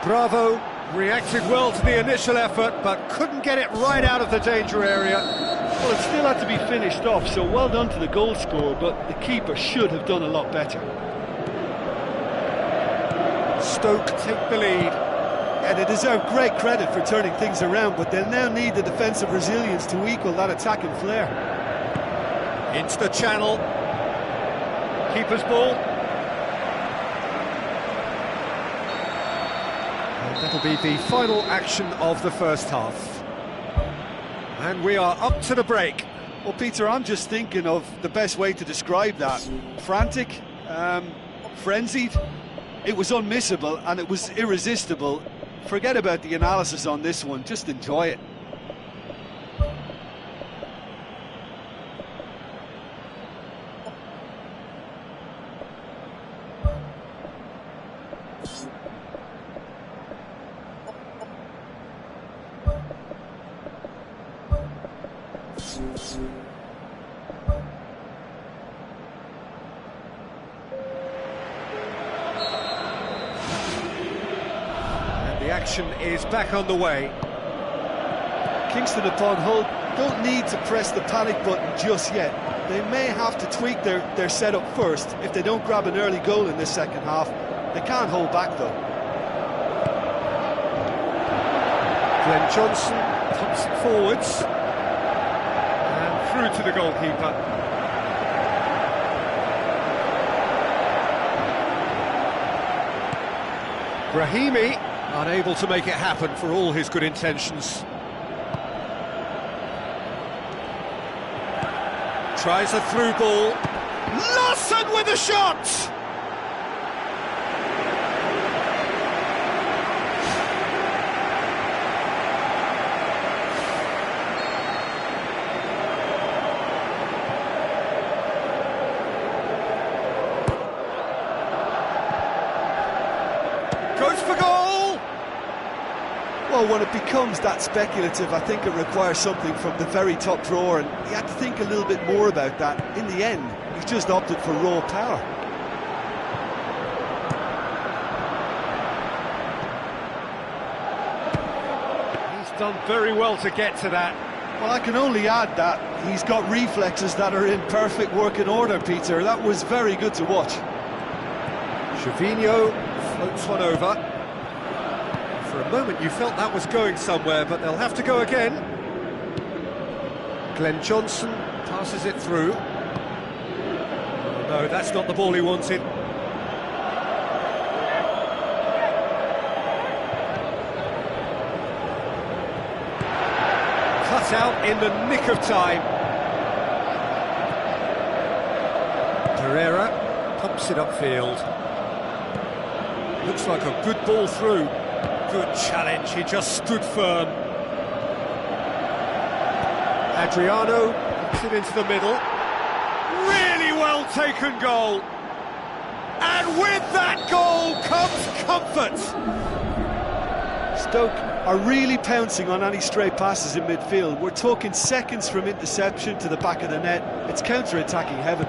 [SPEAKER 2] Bravo reacted well to the initial effort, but couldn't get it right out of the danger area.
[SPEAKER 1] Well, it still had to be finished off, so well done to the goal scorer, but the keeper should have done a lot better.
[SPEAKER 2] Stoke take the lead.
[SPEAKER 1] Yeah, they deserve great credit for turning things around, but they'll now need the defensive resilience to equal that attacking flair.
[SPEAKER 2] Into the channel. Keeper's ball. And that'll be the final action of the first half. And we are up to the break.
[SPEAKER 1] Well, Peter, I'm just thinking of the best way to describe that. Frantic, frenzied. It was unmissable and it was irresistible. Forget about the analysis on this one, just enjoy it.
[SPEAKER 2] The action is back on the way.
[SPEAKER 1] Kingston upon Hull don't need to press the panic button just yet. They may have to tweak their setup first if they don't grab an early goal in this second half. They can't hold back though.
[SPEAKER 2] Glenn Johnson pumps it forwards. And through to the goalkeeper. Brahimi unable to make it happen for all his good intentions. Tries a through ball. Larsson with a shot! Goes for goal!
[SPEAKER 1] Well, when it becomes that speculative, I think it requires something from the very top drawer, and he had to think a little bit more about that. In the end, he's just opted for raw power.
[SPEAKER 2] He's done very well to get to that.
[SPEAKER 1] Well, I can only add that he's got reflexes that are in perfect working order, Peter. That was very good to watch.
[SPEAKER 2] Gervinho floats one over. For a moment you felt that was going somewhere, but they'll have to go again. Glenn Johnson passes it through. Oh, no, that's not the ball he wanted. Cut out in the nick of time. Pereira pumps it upfield. Looks like a good ball through. Good challenge, he just stood firm. Adriano puts it into the middle. Really well taken goal. And with that goal comes comfort.
[SPEAKER 1] Stoke are really pouncing on any stray passes in midfield. We're talking seconds from interception to the back of the net. It's counter-attacking heaven.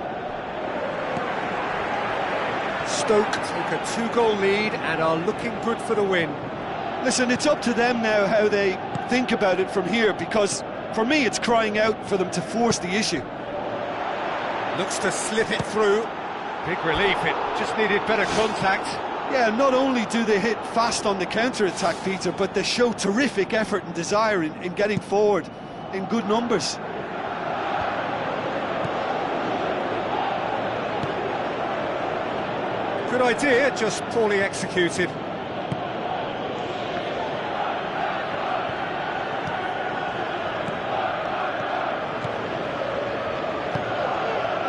[SPEAKER 2] Stoke take a 2-goal lead and are looking good for the win.
[SPEAKER 1] Listen, it's up to them now how they think about it from here, because for me it's crying out for them to force the issue.
[SPEAKER 2] Looks to slip it through. Big relief, it just needed better contact.
[SPEAKER 1] Yeah, not only do they hit fast on the counter-attack, Peter, but they show terrific effort and desire in getting forward in good numbers.
[SPEAKER 2] Good idea, just poorly executed.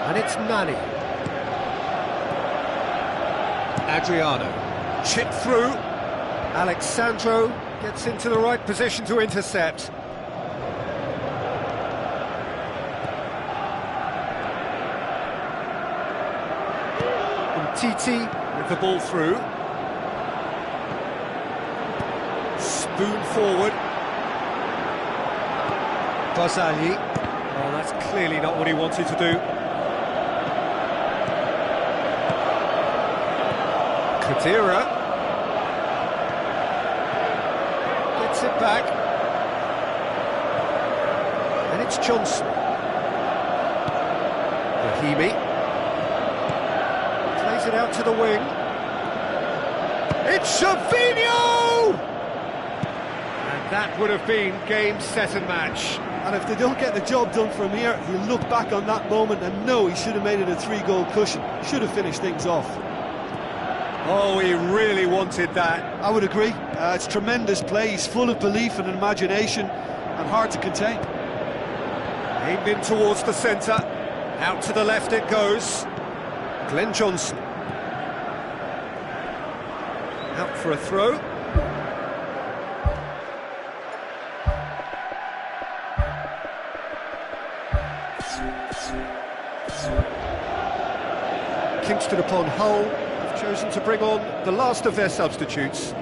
[SPEAKER 2] And it's Nani. Adriano. Chip through. Alexandro gets into the right position to intercept. Titi with the ball through. Spoon forward. Barzagli. Oh, that's clearly not what he wanted to do. Khedira gets it back. And it's Johnson. Brahimi. It out to the wing. It's Gervinho! And that would have been game, set and match.
[SPEAKER 1] And if they don't get the job done from here, he'll look back on that moment and know he should have made it a 3-goal cushion. Should have finished things off.
[SPEAKER 2] Oh, he really wanted that.
[SPEAKER 1] I would agree. It's tremendous play. He's full of belief and imagination and hard to contain.
[SPEAKER 2] Aimed in towards the centre. Out to the left it goes. Glenn Johnson. Out for a throw. Kingston upon Hull have chosen to bring on the last of their substitutes.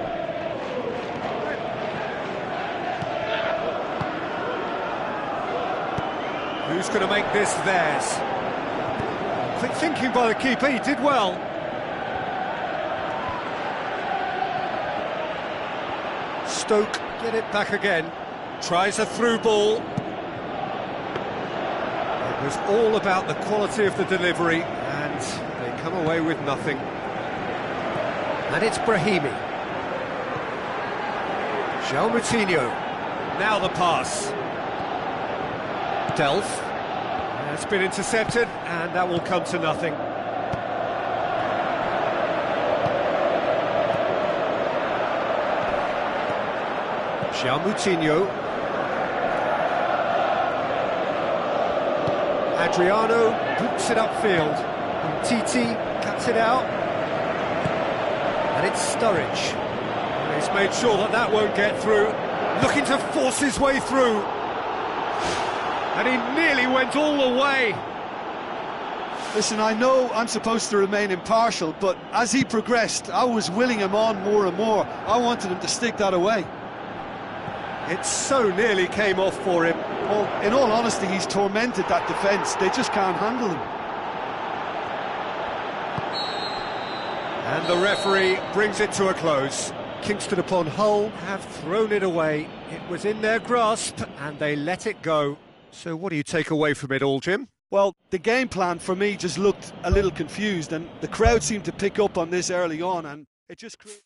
[SPEAKER 2] Who's going to make this theirs? Quick thinking by the keeper, he did well. Stoke get it back again. Tries a through ball. It was all about the quality of the delivery, and they come away with nothing. And it's Brahimi. João Moutinho. Now the pass. Delph. It's been intercepted, and that will come to nothing. João Moutinho. Adriano boots it upfield. And Titi cuts it out. And it's Sturridge. He's made sure that that won't get through. Looking to force his way through. And he nearly went all the way.
[SPEAKER 1] Listen, I know I'm supposed to remain impartial, but as he progressed, I was willing him on more and more. I wanted him to stick that away.
[SPEAKER 2] It so nearly came off for him.
[SPEAKER 1] Well, in all honesty, he's tormented that defence. They just can't handle him.
[SPEAKER 2] And the referee brings it to a close. Kingston upon Hull have thrown it away. It was in their grasp, and they let it go. So what do you take away from it all, Jim?
[SPEAKER 1] Well, the game plan for me just looked a little confused, and the crowd seemed to pick up on this early on, and it just created...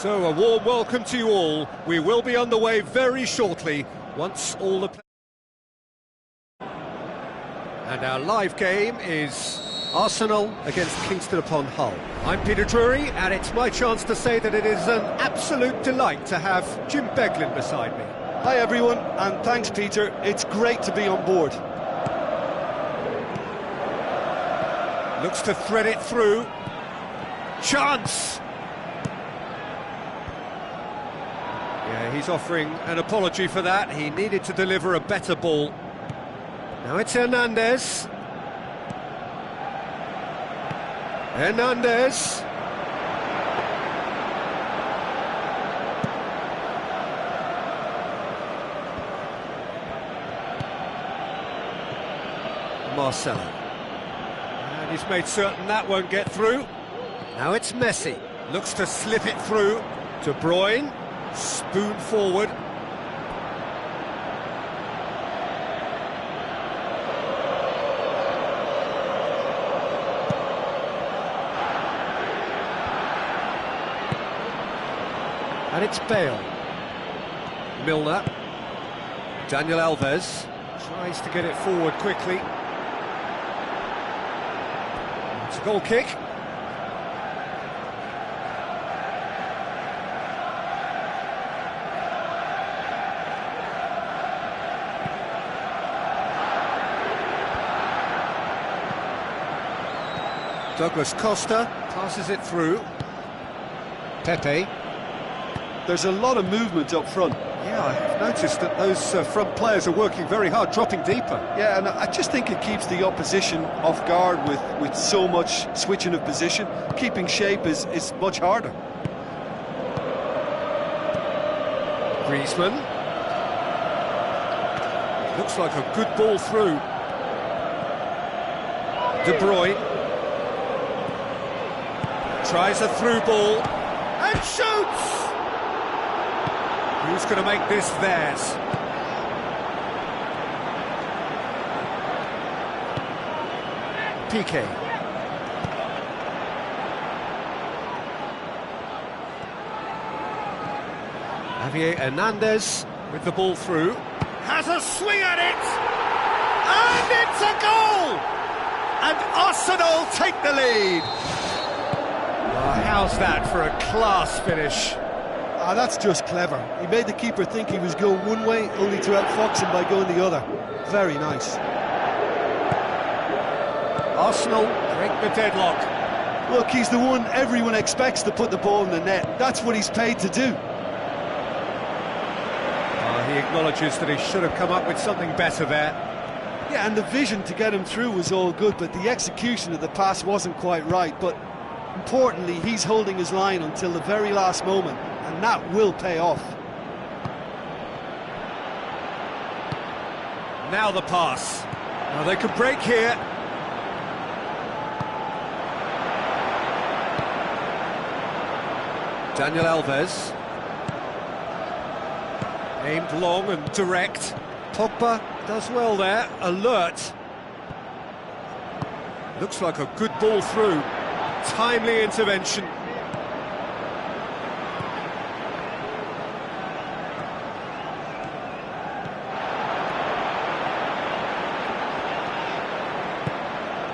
[SPEAKER 2] So, a warm welcome to you all. We will be on the way very shortly, once all the... And our live game is Arsenal against Kingston upon Hull. I'm Peter Drury, and it's my chance to say that it is an absolute delight to have Jim Beglin beside me.
[SPEAKER 1] Hi everyone, and thanks Peter, it's great to be on board.
[SPEAKER 2] Looks to thread it through. Chance! Yeah, he's offering an apology for that. He needed to deliver a better ball. Now it's Hernandez. Hernandez. Marcelo. And he's made certain that won't get through. Now it's Messi. Looks to slip it through. De Bruyne. Spoon forward. And it's Bale. Milner. Daniel Alves tries to get it forward quickly. It's a goal kick. Douglas Costa passes it through. Pepe.
[SPEAKER 1] there's a lot of movement up front.
[SPEAKER 2] Yeah, I've noticed that those front players are working very hard, dropping deeper.
[SPEAKER 1] Yeah, and I just think it keeps the opposition off guard with so much switching of position. Keeping shape is much harder.
[SPEAKER 2] Griezmann. Looks like a good ball through. De Bruyne. Tries a through ball. And shoots! Who's going to make this theirs? Piqué. Javier Hernandez with the ball through. Has a swing at it! And it's a goal! And Arsenal take the lead! Oh, how's that for a class finish?
[SPEAKER 1] Ah, that's just clever. He made the keeper think he was going one way, only to outfox him by going the other. Very nice.
[SPEAKER 2] Arsenal break the deadlock.
[SPEAKER 1] Look, he's the one everyone expects to put the ball in the net. That's what he's paid to do.
[SPEAKER 2] He acknowledges that he should have come up with something better there.
[SPEAKER 1] Yeah, and the vision to get him through was all good, but the execution of the pass wasn't quite right. But importantly, he's holding his line until the very last moment, and that will pay off.
[SPEAKER 2] Now the pass. Now they could break here. Daniel Alves. Aimed long and direct. Pogba does well there, alert. Looks like a good ball through. Timely intervention.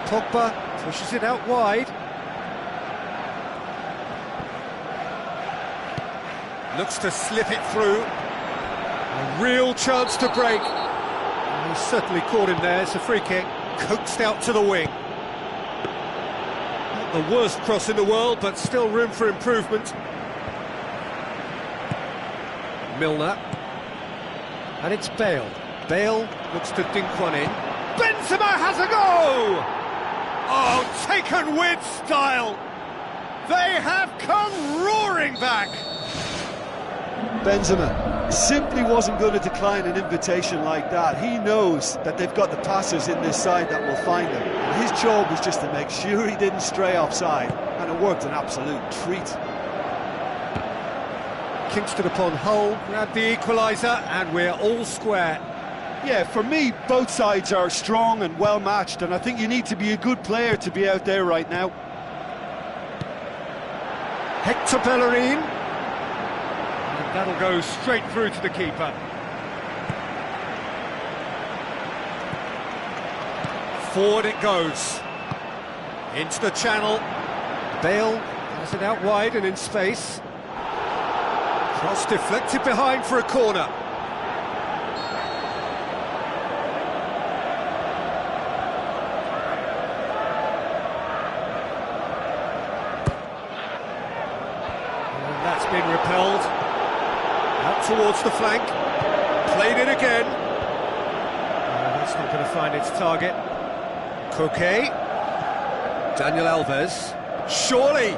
[SPEAKER 2] Pogba pushes it out wide. Looks to slip it through. A real chance to break. And he's certainly caught him there. It's a free kick. Coaxed out to the wing. Not the worst cross in the world, but still room for improvement. Milner. And it's Bale. Bale looks to dink one in. Benzema has a go! Oh, taken with style! They have come roaring back!
[SPEAKER 1] Benzema simply wasn't going to decline an invitation like that. He knows that they've got the passers in this side that will find him. And his job was just to make sure he didn't stray offside, and it worked an absolute treat.
[SPEAKER 2] Kingston upon Hull grabbed the equaliser, and we're all square.
[SPEAKER 1] Yeah, for me, both sides are strong and well matched, and I think you need to be a good player to be out there right now.
[SPEAKER 2] Hector Bellerin. And that'll go straight through to the keeper. Forward it goes. Into the channel. Bale has it out wide and in space. Cross deflected behind for a corner. And that's been repelled. Out towards the flank. Played it again. That's not going to find its target. Koke. Daniel Alves. Surely.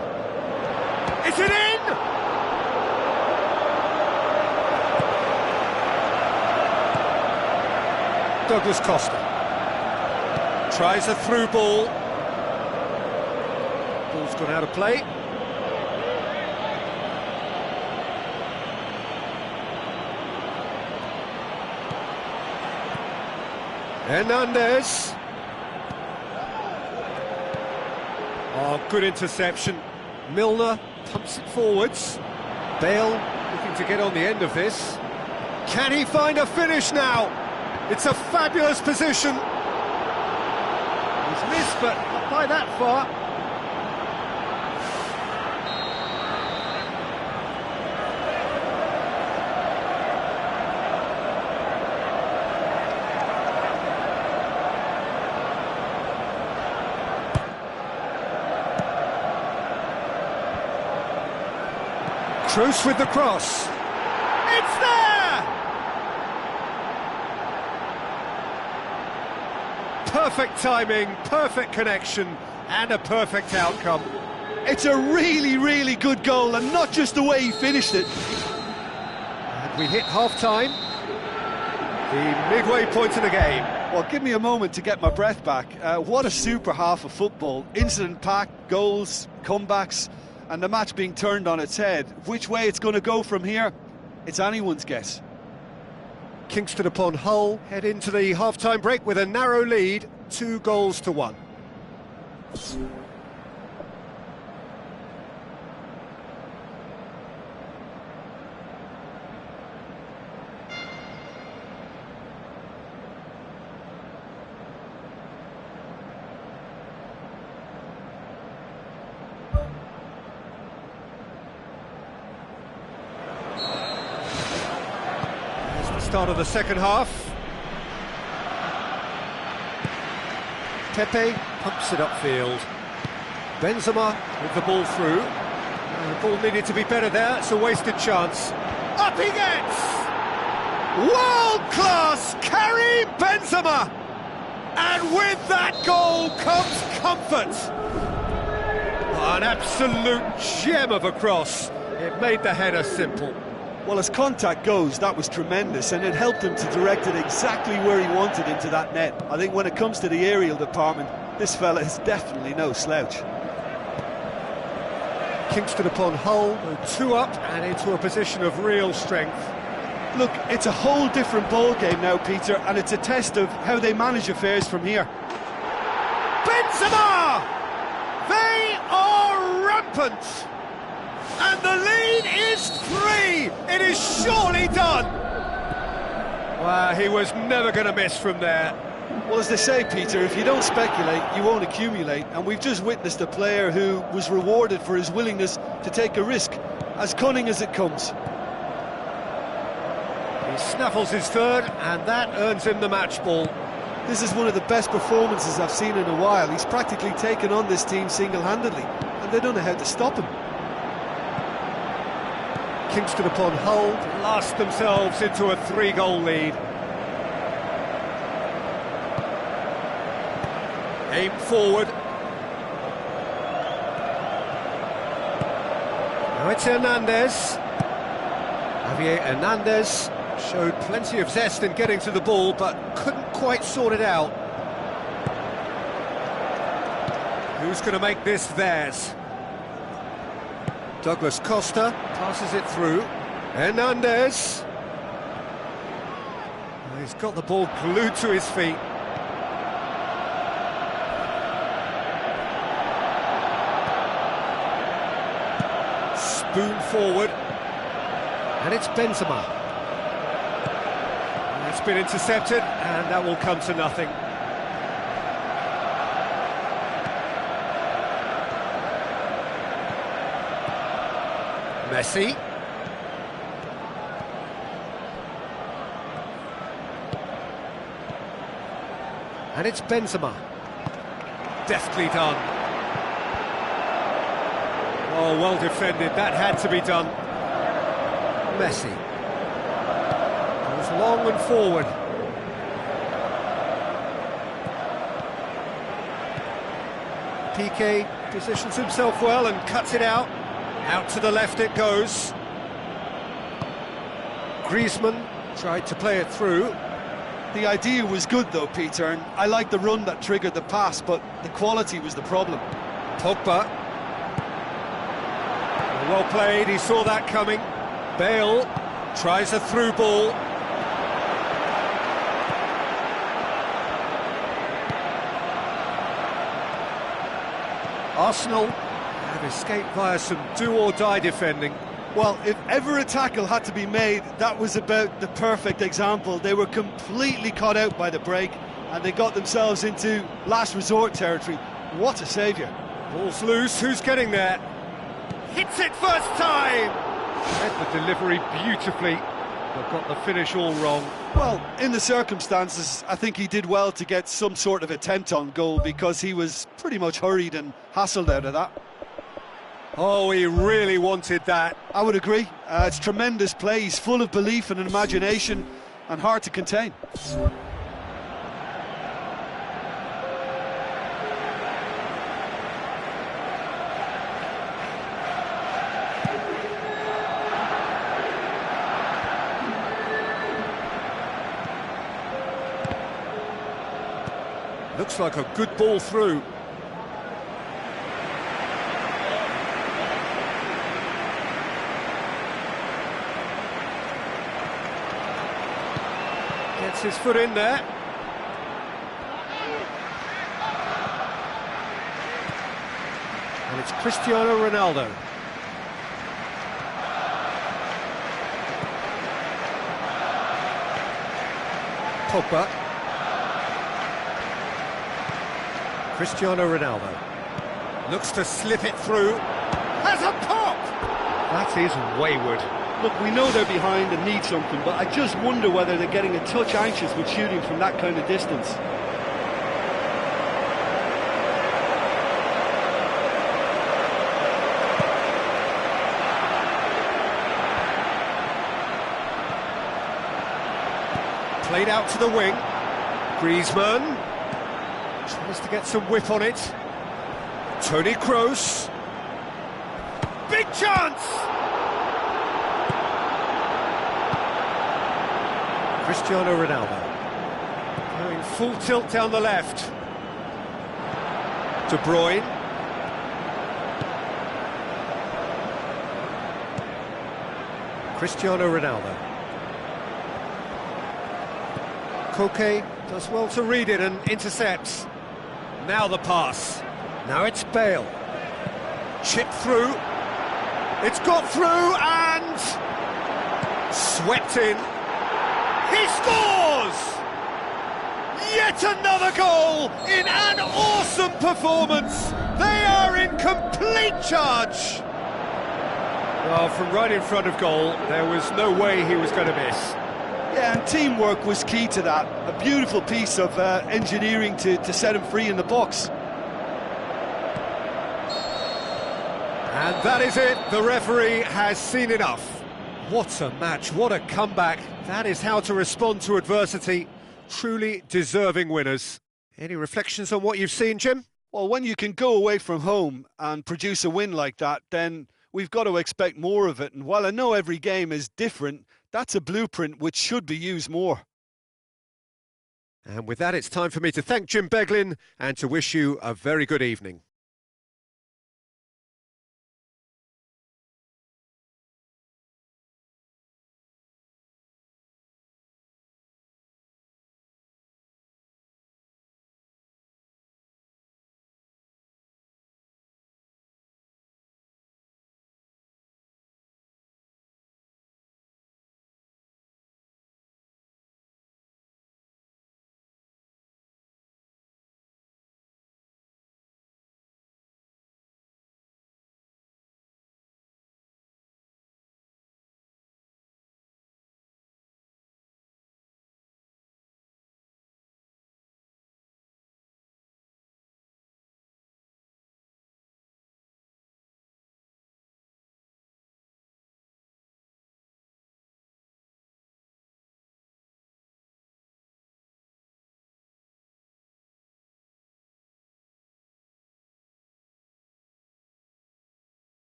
[SPEAKER 2] Is it in? Douglas Costa. Tries a through ball. Ball's gone out of play. Hernandez. Oh, good interception. Milner pumps it forwards. Bale looking to get on the end of this. Can he find a finish now? It's a fabulous position. He's missed, but not by that far. Truce with the cross. It's there! Perfect timing, perfect connection, and a perfect outcome.
[SPEAKER 1] It's a really, really good goal, and not just the way he finished it.
[SPEAKER 2] And we hit half-time, the midway point of the game.
[SPEAKER 1] Well, give me a moment to get my breath back. What a super half of football. Incident-packed, goals, comebacks, and the match being turned on its head. Which way it's going to go from here, it's anyone's guess.
[SPEAKER 2] Kingston upon Hull head into the half-time break with a narrow lead, 2-1. Start of the second half. Pepe pumps it upfield. Benzema with the ball through. The ball needed to be better there, it's a wasted chance. Up he gets! World-class Karim Benzema! And with that goal comes comfort. An absolute gem of a cross. It made the header simple.
[SPEAKER 1] Well, as contact goes, that was tremendous, and it helped him to direct it exactly where he wanted into that net. I think when it comes to the aerial department, this fella is definitely no slouch.
[SPEAKER 2] Kingston upon Hull, 2 up and into a position of real strength.
[SPEAKER 1] Look, it's a whole different ball game now, Peter, and it's a test of how they manage affairs from here.
[SPEAKER 2] Benzema! They are rampant! And the lead is 3! It is surely done! Well, he was never going to miss from there.
[SPEAKER 1] Well, as they say, Peter, if you don't speculate, you won't accumulate. And we've just witnessed a player who was rewarded for his willingness to take a risk, as cunning as it comes.
[SPEAKER 2] He snaffles his third, and that earns him the match ball.
[SPEAKER 1] This is one of the best performances I've seen in a while. He's practically taken on this team single-handedly, and they don't know how to stop him.
[SPEAKER 2] Kingston upon Hull blast themselves into a 3-goal lead. Aim forward. Now it's Hernandez. Javier Hernandez showed plenty of zest in getting to the ball, but couldn't quite sort it out. Who's going to make this theirs? Douglas Costa passes it through. Hernandez. Well, he's got the ball glued to his feet. Spoon forward. And it's Benzema. It's been intercepted, and that will come to nothing. Messi. And it's Benzema. Deftly done. Oh, well defended. That had to be done. Messi. Goes long and forward. Piqué positions himself well and cuts it out. Out to the left it goes. Griezmann tried to play it through.
[SPEAKER 1] The idea was good though, Peter, and I like the run that triggered the pass, but the quality was the problem.
[SPEAKER 2] Pogba. Well played, he saw that coming. Bale tries a through ball. Arsenal have escaped via some do-or-die defending.
[SPEAKER 1] Well, if ever a tackle had to be made, that was about the perfect example. They were completely caught out by the break, and they got themselves into last resort territory. What a saviour.
[SPEAKER 2] Ball's loose, who's getting there? Hits it first time! Read the delivery beautifully, but got the finish all wrong.
[SPEAKER 1] Well, in the circumstances, I think he did well to get some sort of attempt on goal, because he was pretty much hurried and hassled out of that.
[SPEAKER 2] Oh, he really wanted that.
[SPEAKER 1] I would agree. It's tremendous play. He's full of belief and imagination and hard to contain.
[SPEAKER 2] Looks like a good ball through. Gets his foot in there. And it's Cristiano Ronaldo. Pogba. Cristiano Ronaldo looks to slip it through. Has a pop! That is wayward.
[SPEAKER 1] Look, we know they're behind and need something, but I just wonder whether they're getting a touch anxious with shooting from that kind of distance.
[SPEAKER 2] Played out to the wing. Griezmann tries to get some whip on it. Toni Kroos. Big chance! Cristiano Ronaldo. Going full tilt down the left. De Bruyne. Cristiano Ronaldo. Koke does well to read it and intercepts. Now the pass. Now it's Bale. Chip through. It's got through and swept in. He scores! Yet another goal in an awesome performance. They are in complete charge. Well, from right in front of goal, there was no way he was going to miss.
[SPEAKER 1] Yeah, and teamwork was key to that. A beautiful piece of engineering to set him free in the box.
[SPEAKER 2] And that is it. The referee has seen enough. What a match, what a comeback. That is how to respond to adversity. Truly deserving winners. Any reflections on what you've seen, Jim?
[SPEAKER 1] Well, when you can go away from home and produce a win like that, then we've got to expect more of it. And while I know every game is different, that's a blueprint which should be used more.
[SPEAKER 2] And with that, it's time for me to thank Jim Beglin and to wish you a very good evening.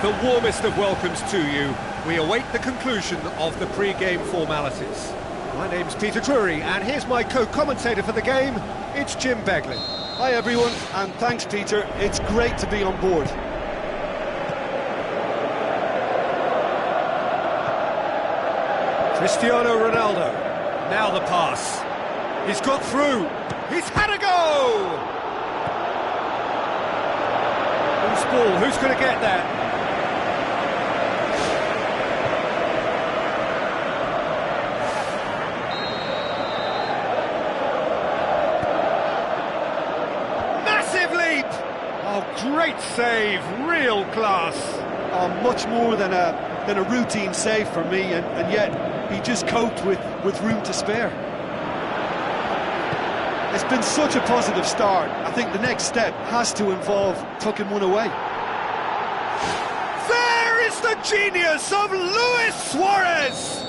[SPEAKER 2] The warmest of welcomes to you. We await the conclusion of the pre-game formalities. My name's Peter Drury, and here's my co-commentator for the game. It's Jim Beglin.
[SPEAKER 1] Hi everyone, and thanks Peter. It's great to be on board.
[SPEAKER 2] Cristiano Ronaldo. Now the pass. He's got through. He's had a go! Who's ball? Who's going to get that? Great save, real class.
[SPEAKER 1] Much more than a routine save for me, and yet he just coped with room to spare. It's been such a positive start. I think the next step has to involve tucking one away.
[SPEAKER 2] There is the genius of Luis Suarez!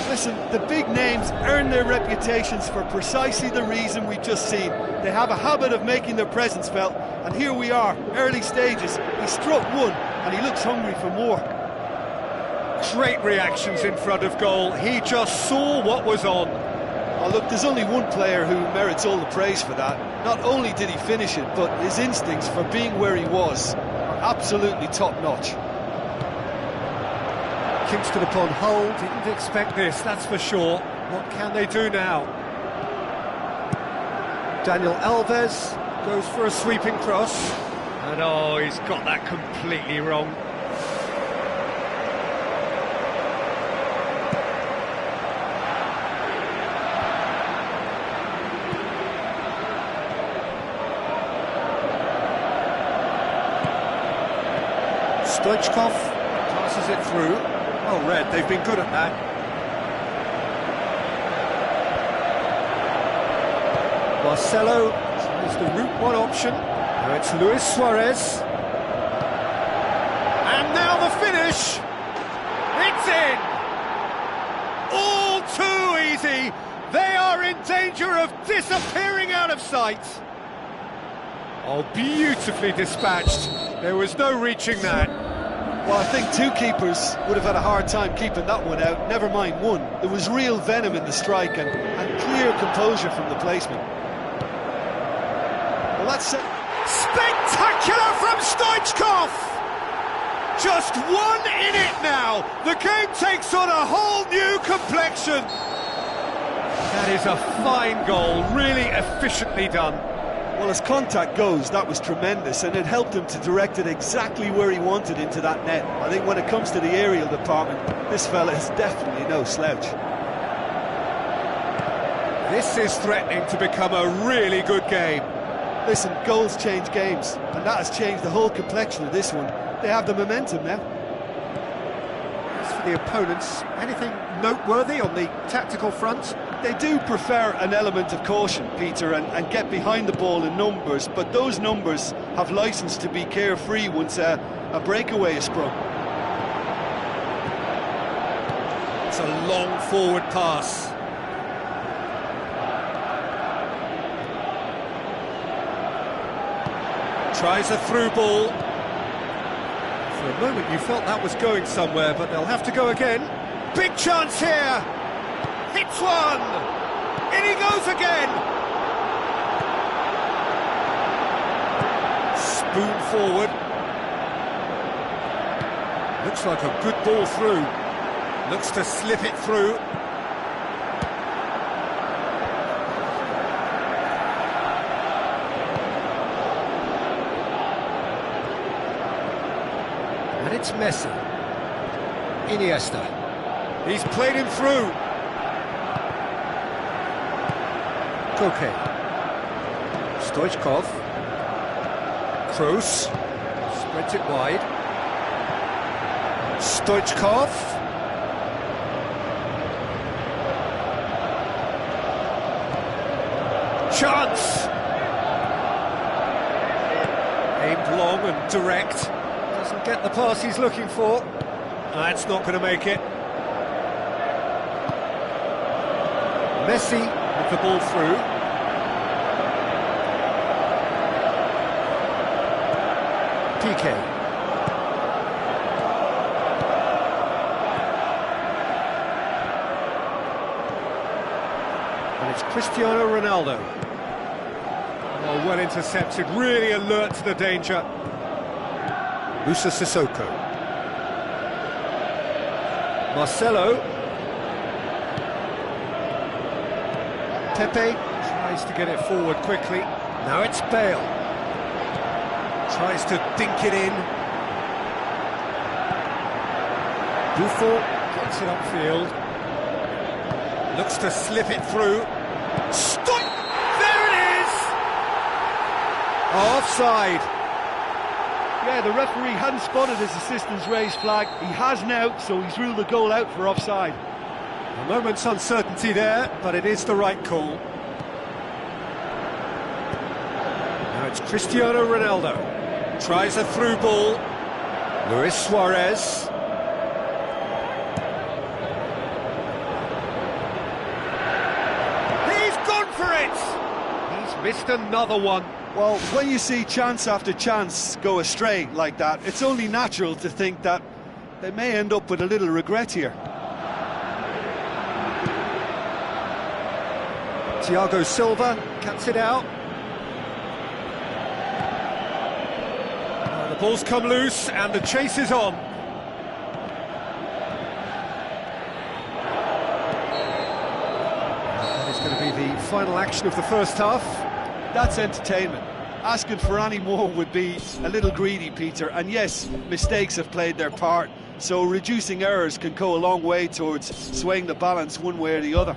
[SPEAKER 1] Listen, the big names earn their reputations for precisely the reason we've just seen. They have a habit of making their presence felt, and here we are, early stages. He struck one, and he looks hungry for more.
[SPEAKER 2] Great reactions in front of goal. He just saw what was on.
[SPEAKER 1] Oh, look, there's only one player who merits all the praise for that. Not only did he finish it, but his instincts for being where he was are absolutely top-notch.
[SPEAKER 2] Kingston upon hold, didn't expect this, that's for sure. What can they do now? Daniel Alves goes for a sweeping cross. And oh, he's got that completely wrong. Stoichkov passes it through. Oh, Red, they've been good at that. Marcelo It's the route one option. Now it's Luis Suarez. And now the finish. It's in. All too easy. They are in danger of disappearing out of sight. Oh, beautifully dispatched. There was no reaching that.
[SPEAKER 1] Well, I think two keepers would have had a hard time keeping that one out, never mind one. There was real venom in the strike and clear composure from the placement. Well, that's
[SPEAKER 2] spectacular from Stoichkov! Just one in it now. The game takes on a whole new complexion. That is a fine goal, really efficiently done.
[SPEAKER 1] Well, as contact goes, that was tremendous, and it helped him to direct it exactly where he wanted into that net. I think when it comes to the aerial department, this fella is definitely no slouch.
[SPEAKER 2] This is threatening to become a really good game.
[SPEAKER 1] Listen, goals change games, and that has changed the whole complexion of this one. They have the momentum now.
[SPEAKER 2] As for the opponents, anything noteworthy on the tactical front?
[SPEAKER 1] They do prefer an element of caution, Peter, and get behind the ball in numbers, but those numbers have licence to be carefree once a breakaway is sprung.
[SPEAKER 2] It's a long forward pass. Tries a through ball. For a moment you felt that was going somewhere, but they'll have to go again. Big chance here! Hits one! In he goes again! Spoon forward. Looks like a good ball through. Looks to slip it through. And it's Messi. Iniesta. He's played him through. Koke. Stoichkov. Kroos. Spreads it wide. Stoichkov. Chance! Aimed long and direct. Doesn't get the pass he's looking for. That's not going to make it. Messi with the ball through. PK. And it's Cristiano Ronaldo. Oh, well intercepted, really alert to the danger. Moussa Sissoko. Marcelo. Pepe tries to get it forward quickly. Now it's Bale. Tries to dink it in. Buffon gets it upfield. Looks to slip it through. There it is! Offside.
[SPEAKER 1] Yeah, the referee hadn't spotted his assistant's raised flag. He has now, so he's ruled the goal out for offside.
[SPEAKER 2] A moment's uncertainty there, but it is the right call. Now it's Cristiano Ronaldo. Tries a through ball. Luis Suarez. He's gone for it! He's missed another one.
[SPEAKER 1] Well, when you see chance after chance go astray like that, it's only natural to think that they may end up with a little regret here.
[SPEAKER 2] Thiago Silva cuts it out. The ball's come loose and the chase is on. That is going to be the final action of the first half.
[SPEAKER 1] That's entertainment. Asking for any more would be a little greedy, Peter. And yes, mistakes have played their part, so reducing errors can go a long way towards swaying the balance one way or the other.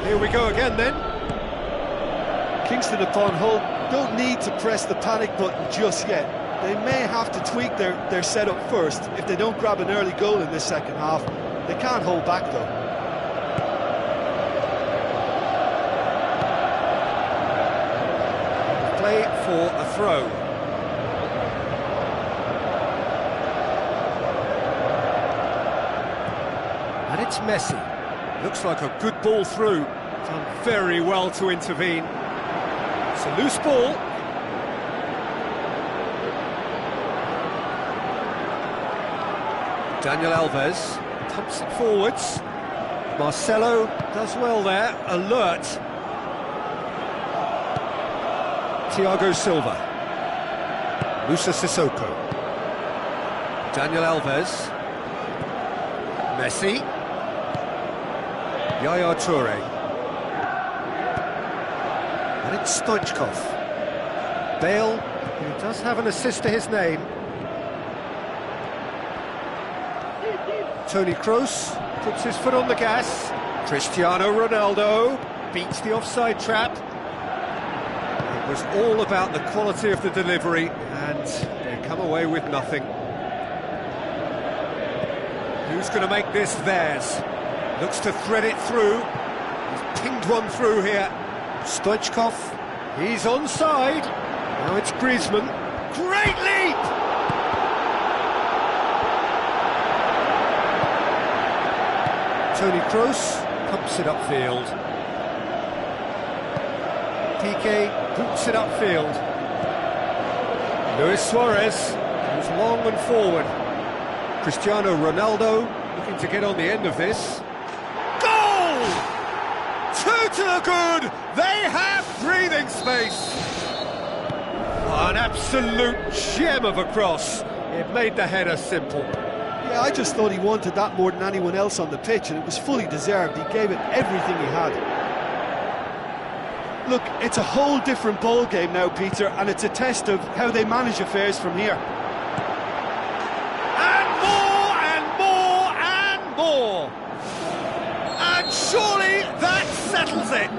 [SPEAKER 2] Here we go again then.
[SPEAKER 1] Kingston upon Hull don't need to press the panic button just yet. They may have to tweak their setup first if they don't grab an early goal in this second half. They can't hold back though.
[SPEAKER 2] Play for a throw. And it's Messi. Looks like a good ball through. Done very well to intervene. It's a loose ball. Daniel Alves pumps it forwards. Marcelo does well there, alert. Thiago Silva. Moussa Sissoko. Daniel Alves. Messi. Yaya Toure. And it's Stoichkov. Bale, who does have an assist to his name. Toni Kroos puts his foot on the gas. Cristiano Ronaldo beats the offside trap. It was all about the quality of the delivery, and they come away with nothing. Who's going to make this theirs? Looks to thread it through. He's pinged one through here. Stoichkov, he's onside. Now it's Griezmann. Great leap! Toni Kroos pumps it upfield. Piqué boots it upfield. Luis Suarez goes long and forward. Cristiano Ronaldo looking to get on the end of this. Goal! Two to the good! They have breathing space! An absolute gem of a cross. It made the header simple.
[SPEAKER 1] Yeah, I just thought he wanted that more than anyone else on the pitch, and it was fully deserved. He gave it everything he had. Look, it's a whole different ball game now, Peter, and it's a test of how they manage affairs from here.
[SPEAKER 2] And more, and more, and more! And surely that settles it!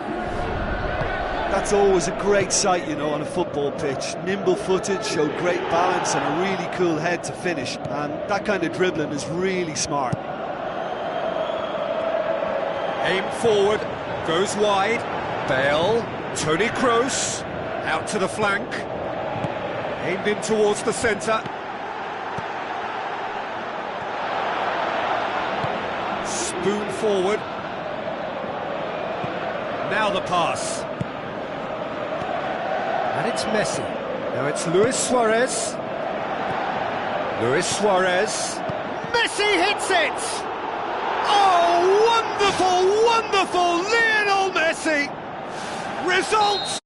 [SPEAKER 1] That's always a great sight, you know, on a football pitch. Nimble-footed, showed great balance and a really cool head to finish. And that kind of dribbling is really smart.
[SPEAKER 2] Aim forward, goes wide. Bale, Toni Kroos, out to the flank. Aimed in towards the centre. Spoon forward. Now the pass. And it's Messi. Now it's Luis Suarez. Luis Suarez. Messi hits it! Oh, wonderful, wonderful Lionel Messi! Results